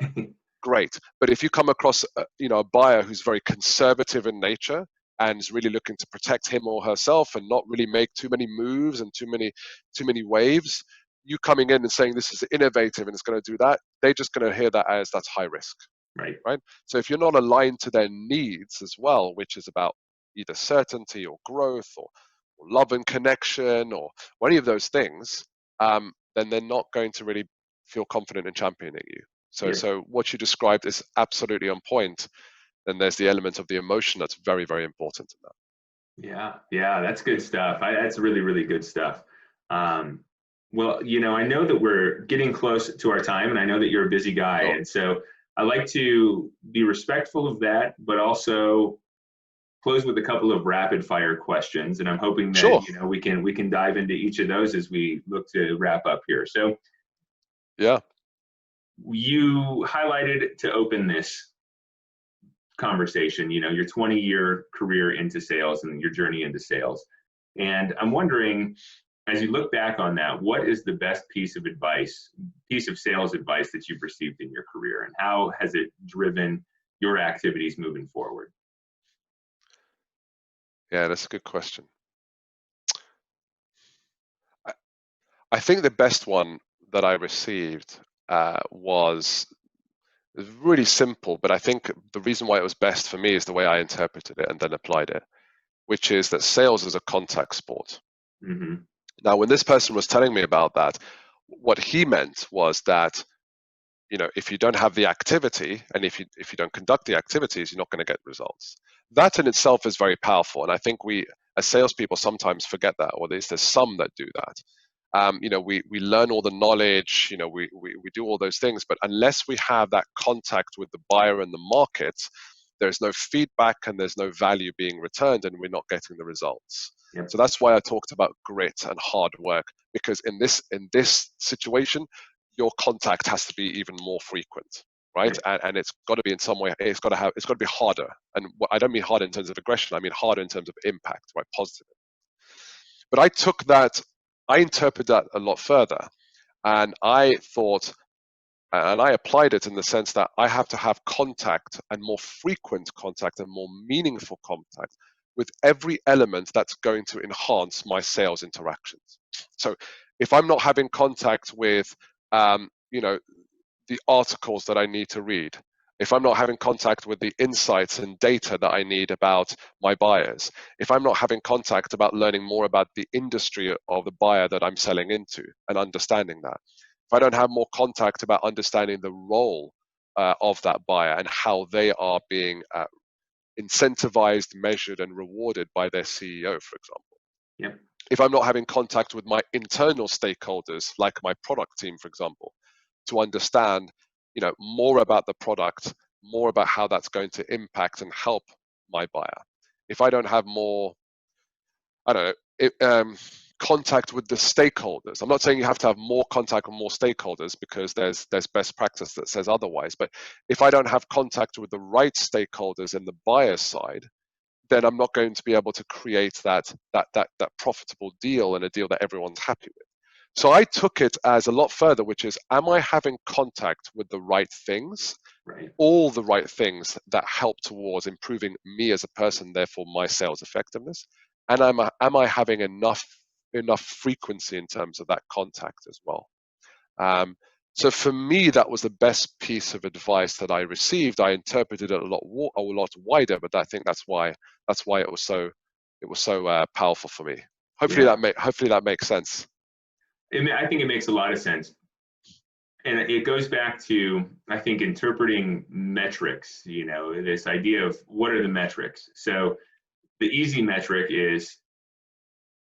Great. But if you come across, a buyer who's very conservative in nature and is really looking to protect him or herself and not really make too many moves and too many waves, you coming in and saying this is innovative and it's going to do that, they're just going to hear that as that's high risk, Right. right? So if you're not aligned to their needs as well, which is about either certainty or growth or love and connection or any of those things, then they're not going to really feel confident in championing you. Yeah. So what you described is absolutely on point. Then there's the element of the emotion that's very, very important in that. Yeah, that's good stuff. That's really, really good stuff. Well, I know that we're getting close to our time, and I know that you're a busy guy, Sure. and so I like to be respectful of that, but also close with a couple of rapid fire questions, and I'm hoping that Sure. we can dive into each of those as we look to wrap up here. So, Yeah. you highlighted to open this conversation, your 20-year career into sales and your journey into sales. And I'm wondering, as you look back on that, what is the best piece of sales advice that you've received in your career, and how has it driven your activities moving forward? Yeah, that's a good question. I think the best one that I received was really simple, but I think the reason why it was best for me is the way I interpreted it and then applied it, which is that sales is a contact sport. Mm-hmm. Now, when this person was telling me about that, what he meant was that, if you don't have the activity and if you don't conduct the activities, you're not going to get results. That in itself is very powerful, and I think we as salespeople sometimes forget that, or at least there's some that do that. We learn all the knowledge, we do all those things, but unless we have that contact with the buyer and the market, there's no feedback and there's no value being returned, and we're not getting the results. Yep. So that's why I talked about grit and hard work, because in this situation, your contact has to be even more frequent, right? Yep. And it's got to be in some way, it's got to be harder. And I don't mean hard in terms of aggression, I mean harder in terms of impact, right? Positive. But I interpret that a lot further. And I thought, and I applied it in the sense that I have to have contact, and more frequent contact and more meaningful contact with every element that's going to enhance my sales interactions. So if I'm not having contact with, the articles that I need to read, if I'm not having contact with the insights and data that I need about my buyers, if I'm not having contact about learning more about the industry of the buyer that I'm selling into and understanding that, if I don't have more contact about understanding the role of that buyer and how they are being incentivized, measured, and rewarded by their CEO, for example. Yep. If I'm not having contact with my internal stakeholders, like my product team, for example, to understand, more about the product, more about how that's going to impact and help my buyer. If I don't have more, I don't know, contact with the stakeholders. I'm not saying you have to have more contact with more stakeholders, because there's best practice that says otherwise. But if I don't have contact with the right stakeholders in the buyer side, then I'm not going to be able to create that profitable deal, and a deal that everyone's happy with. So I took it as a lot further, which is, am I having contact with the right things, Right. all the right things that help towards improving me as a person, therefore my sales effectiveness? And am I having enough frequency in terms of that contact as well? So for me, that was the best piece of advice that I received. I interpreted it a lot wider, but I think that's why it was so powerful for me. Hopefully Yeah. that makes sense. I think it makes a lot of sense. And it goes back to, I think, interpreting metrics, this idea of what are the metrics. So the easy metric is,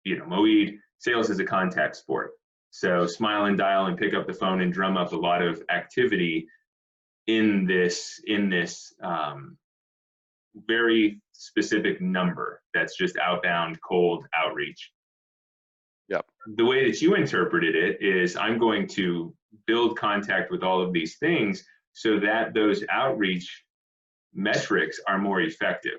Moeed, sales is a contact sport. So smile and dial and pick up the phone and drum up a lot of activity in this very specific number that's just outbound cold outreach. Yep. The way that you interpreted it is I'm going to build contact with all of these things so that those outreach metrics are more effective.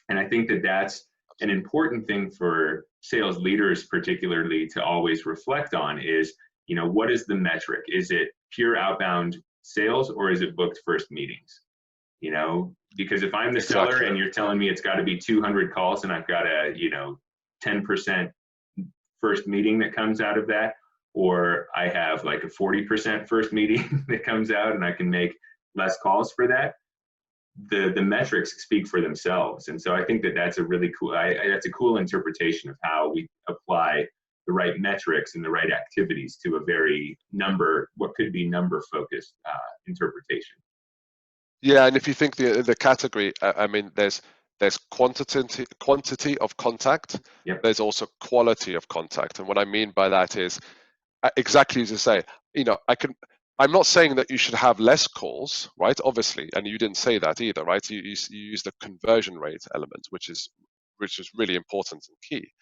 And I think that that's an important thing for sales leaders, particularly, to always reflect on is, what is the metric? Is it pure outbound sales, or is it booked first meetings? Because if I'm the seller and you're telling me it's got to be 200 calls and I've got a, 10% first meeting that comes out of that, or I have like a 40% first meeting that comes out and I can make less calls for that, the metrics speak for themselves. And so I think that that's a really cool, that's a cool interpretation of how we apply the right metrics and the right activities to a very what could be number focused interpretation. Yeah, and if you think the category, I mean, there's quantity of contact. Yep. There's also quality of contact, and what I mean by that is exactly as you say. I'm not saying that you should have less calls, right? Obviously, and you didn't say that either, right? You use the conversion rate element, which is really important and key.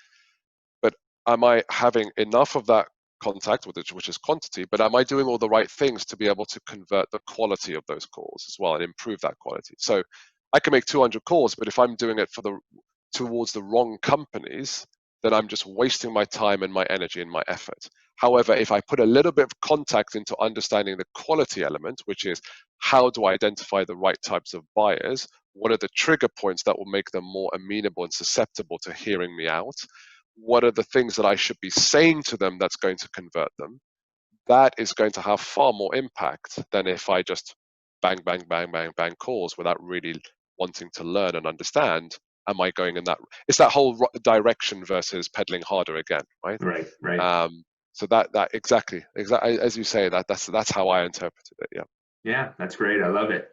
But am I having enough of that contact, which is quantity, but am I doing all the right things to be able to convert the quality of those calls as well and improve that quality? So I can make 200 calls, but if I'm doing it towards the wrong companies, then I'm just wasting my time and my energy and my effort. However, if I put a little bit of contact into understanding the quality element, which is how do I identify the right types of buyers, what are the trigger points that will make them more amenable and susceptible to hearing me out, what are the things that I should be saying to them that's going to convert them, that is going to have far more impact than if I just bang, bang, bang, bang, bang calls without really wanting to learn and understand. Am I going in that? It's that whole direction versus pedaling harder again, right? Right. So that exactly as you say, that's how I interpreted it. Yeah. Yeah, that's great. I love it.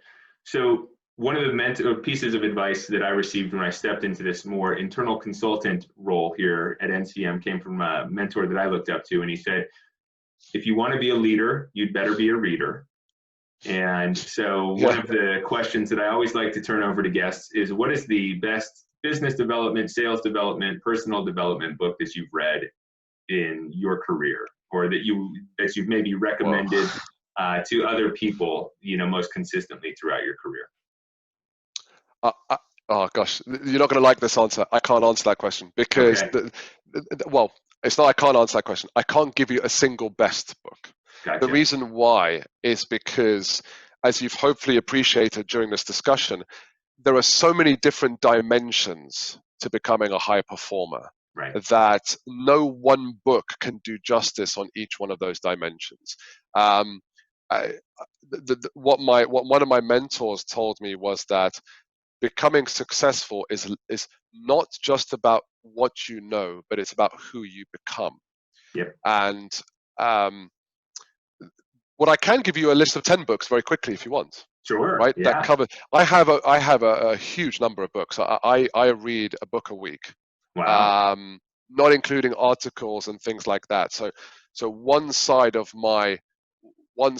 So one of the pieces of advice that I received when I stepped into this more internal consultant role here at NCM came from a mentor that I looked up to, and he said, if you want to be a leader, you'd better be a reader. And so one of the questions that I always like to turn over to guests is, what is the best business development, sales development, personal development book that you've read in your career, or that you've maybe recommended to other people, most consistently throughout your career? Oh gosh, you're not going to like this answer. I can't answer that question because, well, it's not I can't answer that question. I can't give you a single best book. Gotcha. The reason why is because, as you've hopefully appreciated during this discussion, there are so many different dimensions to becoming a high performer, right, that no one book can do justice on each one of those dimensions. What one of my mentors told me was that becoming successful is not just about what you know, but it's about who you become. Yep. And what I can give you a list of 10 books very quickly if you want. Sure. Right. Yeah. That cover. I have a huge number of books. I read a book a week. Wow. Not including articles and things like that. So one side of my one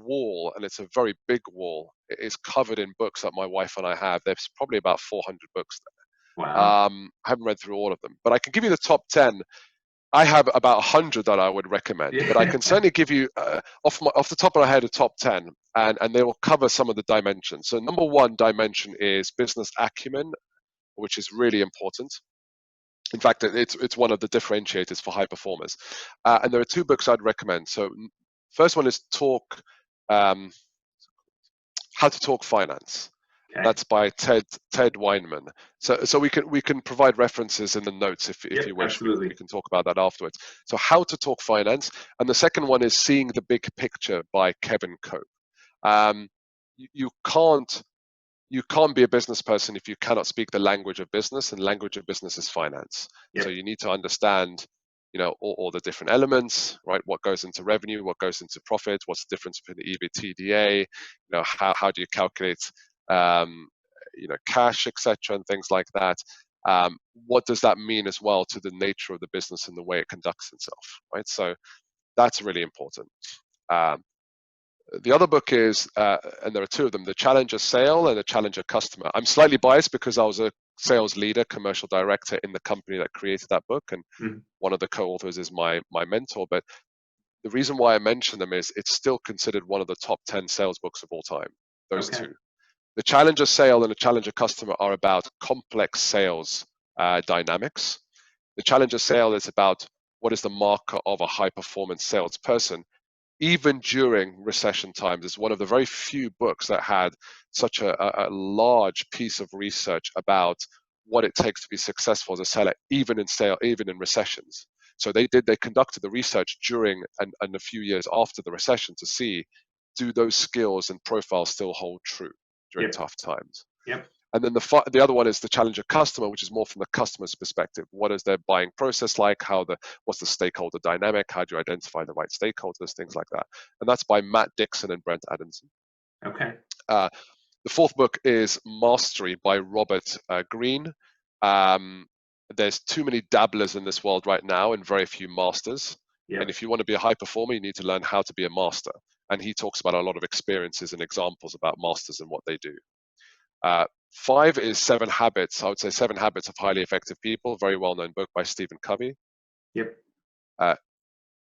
wall, and it's a very big wall, is covered in books that my wife and I have. There's probably about 400 books there. Wow. I haven't read through all of them, but I can give you the top 10. I have about 100 that I would recommend, but I can certainly give you off the top of my head a top 10, and they will cover some of the dimensions. So number one dimension is business acumen, which is really important. In fact, it's one of the differentiators for high performers. And there are two books I'd recommend. So first one is How to Talk Finance. Okay. That's by Ted Weinman. So we can provide references in the notes if you wish. Absolutely. We can talk about that afterwards. So How to Talk Finance, and the second one is Seeing the Big Picture by Kevin Cope. You can't be a business person if you cannot speak the language of business, and language of business is finance. Yep. So you need to understand, all the different elements, right? What goes into revenue, what goes into profit, what's the difference between the EBITDA, how do you calculate, cash, etc., and things like that. What does that mean as well to the nature of the business and the way it conducts itself, right? So that's really important. The other book is, and there are two of them, The Challenger Sale and The Challenger Customer. I'm slightly biased because I was a sales leader, commercial director in the company that created that book, and one of the co-authors is my mentor. But the reason why I mention them is it's still considered one of the top 10 sales books of all time, those two. The Challenger Sale and the Challenger Customer are about complex sales dynamics. The Challenger Sale is about what is the marker of a high-performance salesperson, even during recession times. It's one of the very few books that had such a large piece of research about what it takes to be successful as a seller, even in recessions. So they conducted the research during and a few years after the recession to see, do those skills and profiles still hold true during tough times? And then the other one is the Challenger Customer, which is more from the customer's perspective. What is their buying process like? What's the stakeholder dynamic? How do you identify the right stakeholders? Things like that. And that's by Matt Dixon and Brent Adamson. The fourth book is Mastery by Robert Greene. There's too many dabblers in this world right now and very few masters. And if you want to be a high performer, you need to learn how to be a master. And he talks about a lot of experiences and examples about masters and what they do. 5 is 7 Habits. I would say 7 Habits of Highly Effective People, very well-known book by Stephen Covey.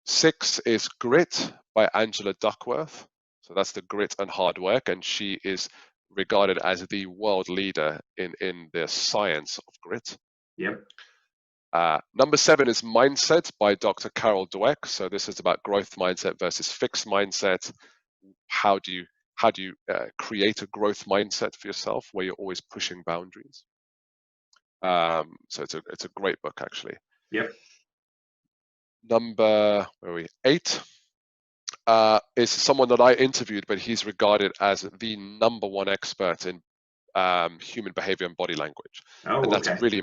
6 is Grit by Angela Duckworth. So that's the grit and hard work, and she is regarded as the world leader in the science of grit. Number 7 is Mindset by Dr. Carol Dweck. So this is about growth mindset versus fixed mindset. How do you create a growth mindset for yourself where you're always pushing boundaries? So it's a great book, actually. Number 8 is someone that I interviewed, but he's regarded as the number one expert in human behavior and body language. And that's really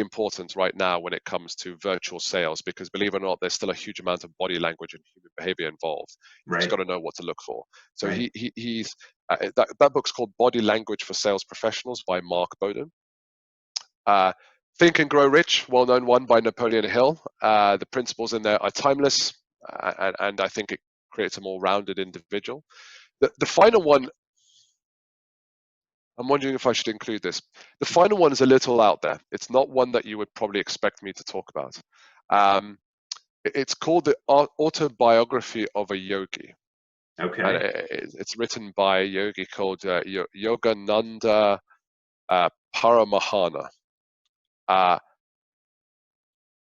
important right now when it comes to virtual sales, because believe it or not, there's still a huge amount of body language and human behavior involved. You've just got to know what to look for. So he's that book's called Body Language for Sales Professionals by Mark Bowden. Think and Grow Rich, well-known one by Napoleon Hill. The principles in there are timeless, and I think it creates a more rounded individual. The final one, I'm wondering if I should include this. The final one is a little out there. It's not one that you would probably expect me to talk about. It's called The Autobiography of a Yogi. And it's written by a yogi called Yogananda Paramahana.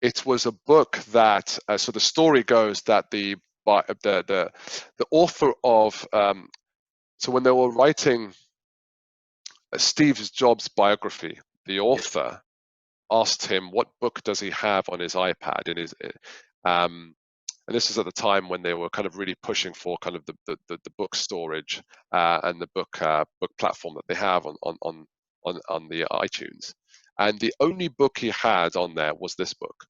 It was a book that, so the story goes that the author of, so when they were writing Steve Jobs' biography, the author asked him what book does he have on his iPad in his, and this is at the time when they were kind of really pushing for kind of the book storage and the book platform that they have on the iTunes. And the only book he had on there was this book.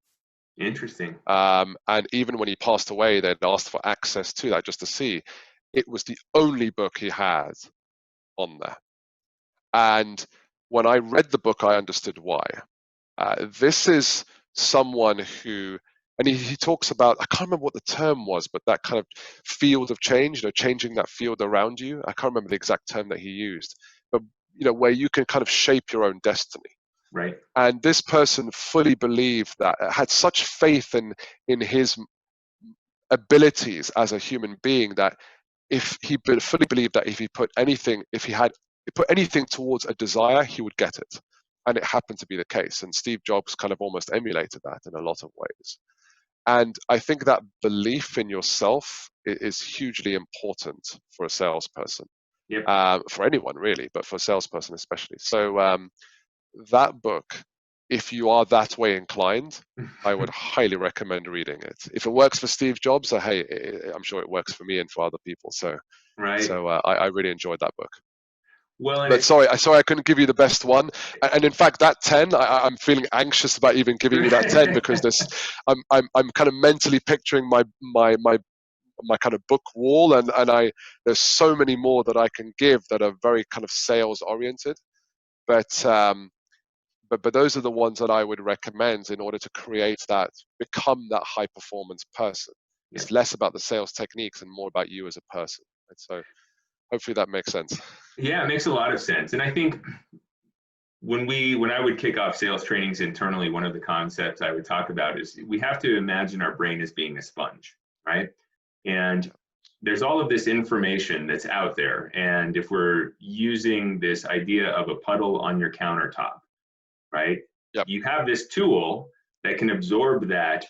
Interesting. And even when he passed away, they'd asked for access to that just to see. It was the only book he had on there. And when I read the book, I understood why. This is someone who, and he talks about, I can't remember what the term was, but that kind of field of change, changing that field around you. I can't remember the exact term that he used, but where you can kind of shape your own destiny. Right. And this person fully believed that, had such faith in his abilities as a human being, that if he fully believed that if he put anything towards a desire, he would get it. And it happened to be the case. And Steve Jobs kind of almost emulated that in a lot of ways. And I think that belief in yourself is hugely important for a salesperson, for anyone really, but for a salesperson especially. So that book, if you are that way inclined, I would highly recommend reading it. If it works for Steve Jobs, hey, I'm sure it works for me and for other people. So I really enjoyed that book. Well, but sorry, I couldn't give you the best one. And in fact, that 10, I'm feeling anxious about even giving you that 10 because I'm kind of mentally picturing my kind of book wall, and there's so many more that I can give that are very kind of sales oriented. But those are the ones that I would recommend in order to become that high performance person. It's less about the sales techniques and more about you as a person. And so hopefully that makes sense. Yeah, it makes a lot of sense. And I think when I would kick off sales trainings internally, one of the concepts I would talk about is we have to imagine our brain as being a sponge, right? And there's all of this information that's out there. And if we're using this idea of a puddle on your countertop, right? Yep. You have this tool that can absorb that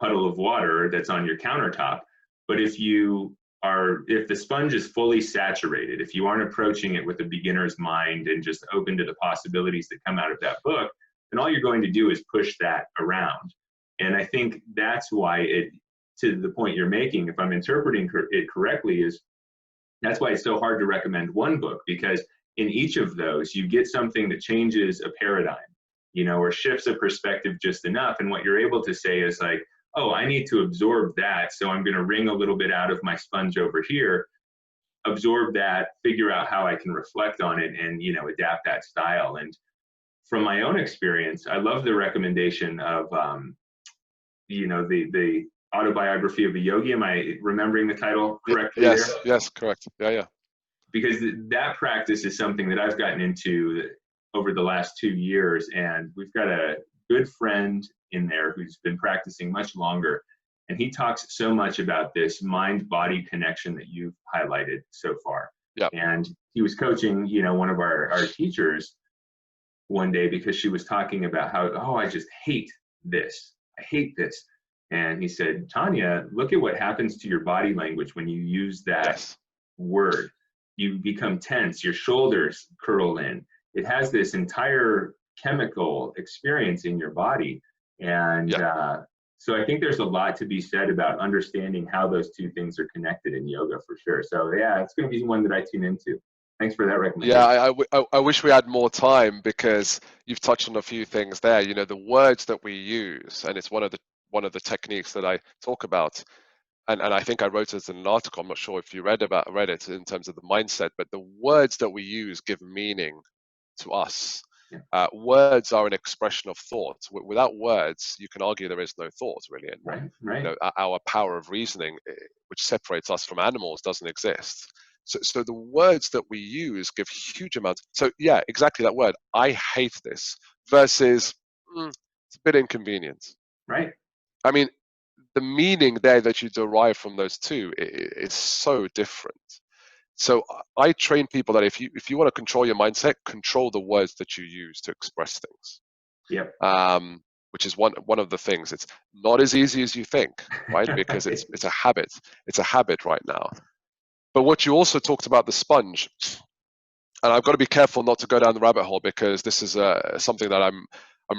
puddle of water that's on your countertop. But if the sponge is fully saturated, if you aren't approaching it with a beginner's mind and just open to the possibilities that come out of that book, then all you're going to do is push that around. And I think that's why to the point you're making, if I'm interpreting it correctly, is that's why it's so hard to recommend one book, because in each of those, you get something that changes a paradigm, or shifts a perspective just enough. And what you're able to say is like, oh, I need to absorb that. So I'm going to wring a little bit out of my sponge over here, absorb that, figure out how I can reflect on it and, adapt that style. And from my own experience, I love the recommendation of, the Autobiography of a Yogi. Am I remembering the title correctly? Yes, yes, correct. Yeah. Because that practice is something that I've gotten into over the last 2 years. And we've got a good friend in there who's been practicing much longer. And he talks so much about this mind-body connection that you've highlighted so far. Yep. And he was coaching, one of our teachers one day because she was talking about how, oh, I just hate this. I hate this. And he said, Tanya, look at what happens to your body language when you use that word. You become tense, your shoulders curl in. It has this entire chemical experience in your body. And so I think there's a lot to be said about understanding how those two things are connected in yoga for sure. So yeah, it's going to be one that I tune into. Thanks for that recommendation. Yeah, I wish we had more time because you've touched on a few things there. The words that we use, and it's one of the techniques that I talk about. And I think I wrote it in an article. I'm not sure if you read it in terms of the mindset, but the words that we use give meaning to us. Yeah. Words are an expression of thought. Without words, you can argue there is no thought, really. And right. Our power of reasoning, which separates us from animals, doesn't exist. So the words that we use give huge amounts. So yeah, exactly that word. I hate this versus it's a bit inconvenient. Right. I mean, the meaning there that you derive from those two is so different. So I train people that if you want to control your mindset, control the words that you use to express things. Yep. Which is one of the things. It's not as easy as you think, right? Because it's a habit. It's a habit right now. But what you also talked about, the sponge, and I've got to be careful not to go down the rabbit hole because this is something that I'm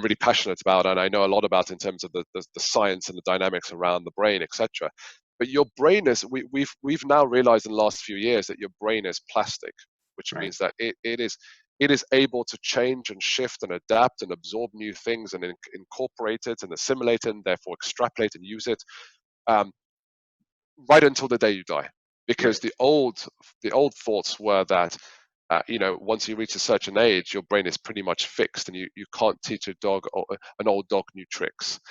really passionate about, and I know a lot about in terms of the science and the dynamics around the brain, etc. But your brain is we've now realized in the last few years that your brain is plastic, which means that it is able to change and shift and adapt and absorb new things and incorporate it and assimilate it and therefore extrapolate and use it right until the day you die. Because the old thoughts were that once you reach a certain age, your brain is pretty much fixed, and you can't teach an old dog new tricks.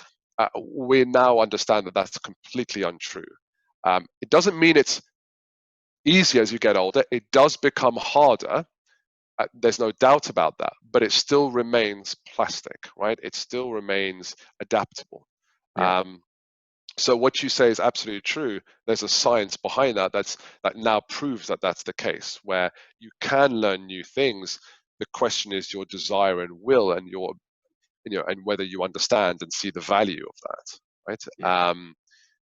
We now understand that that's completely untrue. It doesn't mean it's easier as you get older. It does become harder. There's no doubt about that, but it still remains plastic, right? It still remains adaptable. Yeah. So what you say is absolutely true. There's a science behind that that now proves that that's the case, where you can learn new things. The question is your desire and will, and and whether you understand and see the value of that, right? Yeah.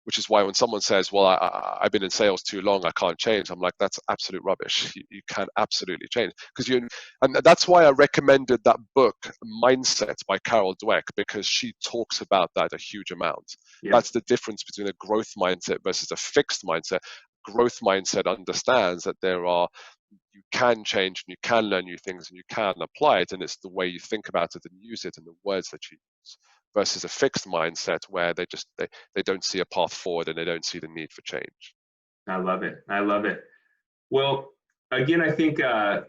Which is why when someone says, "Well, I've been in sales too long, I can't change," I'm like, "That's absolute rubbish. You can absolutely change and that's why I recommended that book, Mindset by Carol Dweck, because she talks about that a huge amount. Yeah. That's the difference between a growth mindset versus a fixed mindset. Growth mindset understands that you can change and you can learn new things and you can apply it, and it's the way you think about it and use it and the words that you use, versus a fixed mindset where they don't see a path forward and they don't see the need for change. I love it. Well, again, I think I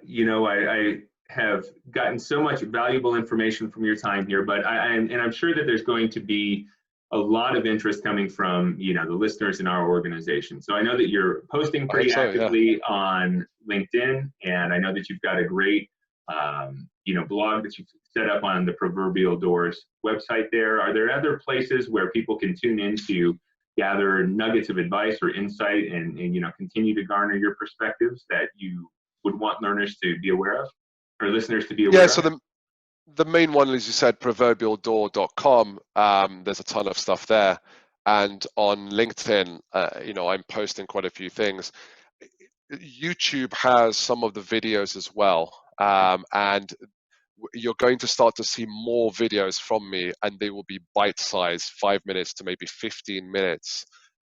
have gotten so much valuable information from your time here, but I'm sure that there's going to be a lot of interest coming from, you know, the listeners in our organization. So I know that you're posting I hope pretty so, yeah. actively on LinkedIn, and I know that you've got a great, you know, blog that you've set up on the Proverbial Doors website there. Are there other places where people can tune in to gather nuggets of advice or insight and you know, continue to garner your perspectives that you would want learners to be aware of, or listeners to be Yeah, aware so of? the main one, as you said, proverbialdoor.com. There's a ton of stuff there. And on LinkedIn, you know, I'm posting quite a few things. YouTube has some of the videos as well. And you're going to start to see more videos from me, and they will be bite-sized, 5 minutes to maybe 15 minutes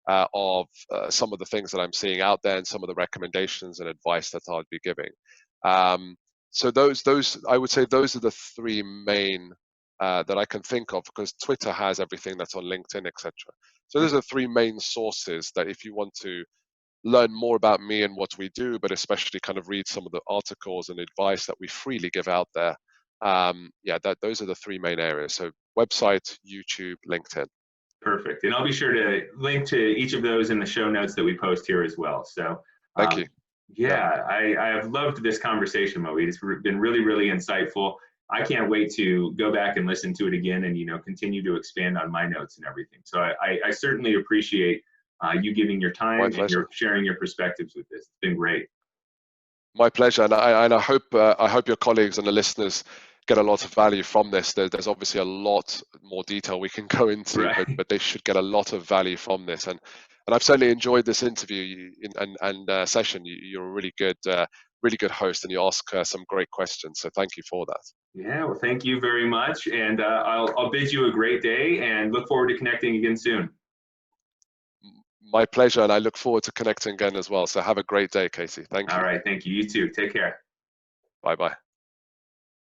of some of the things that I'm seeing out there and some of the recommendations and advice that I'll be giving. So those I would say those are the three main that I can think of, because Twitter has everything that's on LinkedIn, etc. So those are the three main sources that if you want to learn more about me and what we do, but especially kind of read some of the articles and advice that we freely give out there. Yeah, those are the three main areas. So website, YouTube, LinkedIn. Perfect. And I'll be sure to link to each of those in the show notes that we post here as well. So, Thank you. Yeah. yeah, I have loved this conversation, Moeed. It's been really, really insightful. I can't wait to go back and listen to it again and, you know, continue to expand on my notes and everything. So I certainly appreciate you giving your My time and pleasure. your sharing your perspectives with this. It's been great. My pleasure, and I hope your colleagues and the listeners get a lot of value from this. There's obviously a lot more detail we can go into, Right. but they should get a lot of value from this. And I've certainly enjoyed this interview and session. You're a really good host, and you ask some great questions. So thank you for that. Yeah, well, thank you very much. And I'll bid you a great day and look forward to connecting again soon. My pleasure, and I look forward to connecting again as well. So have a great day, Casey. Thank All you. right. Thank you. You too. Take care. Bye bye.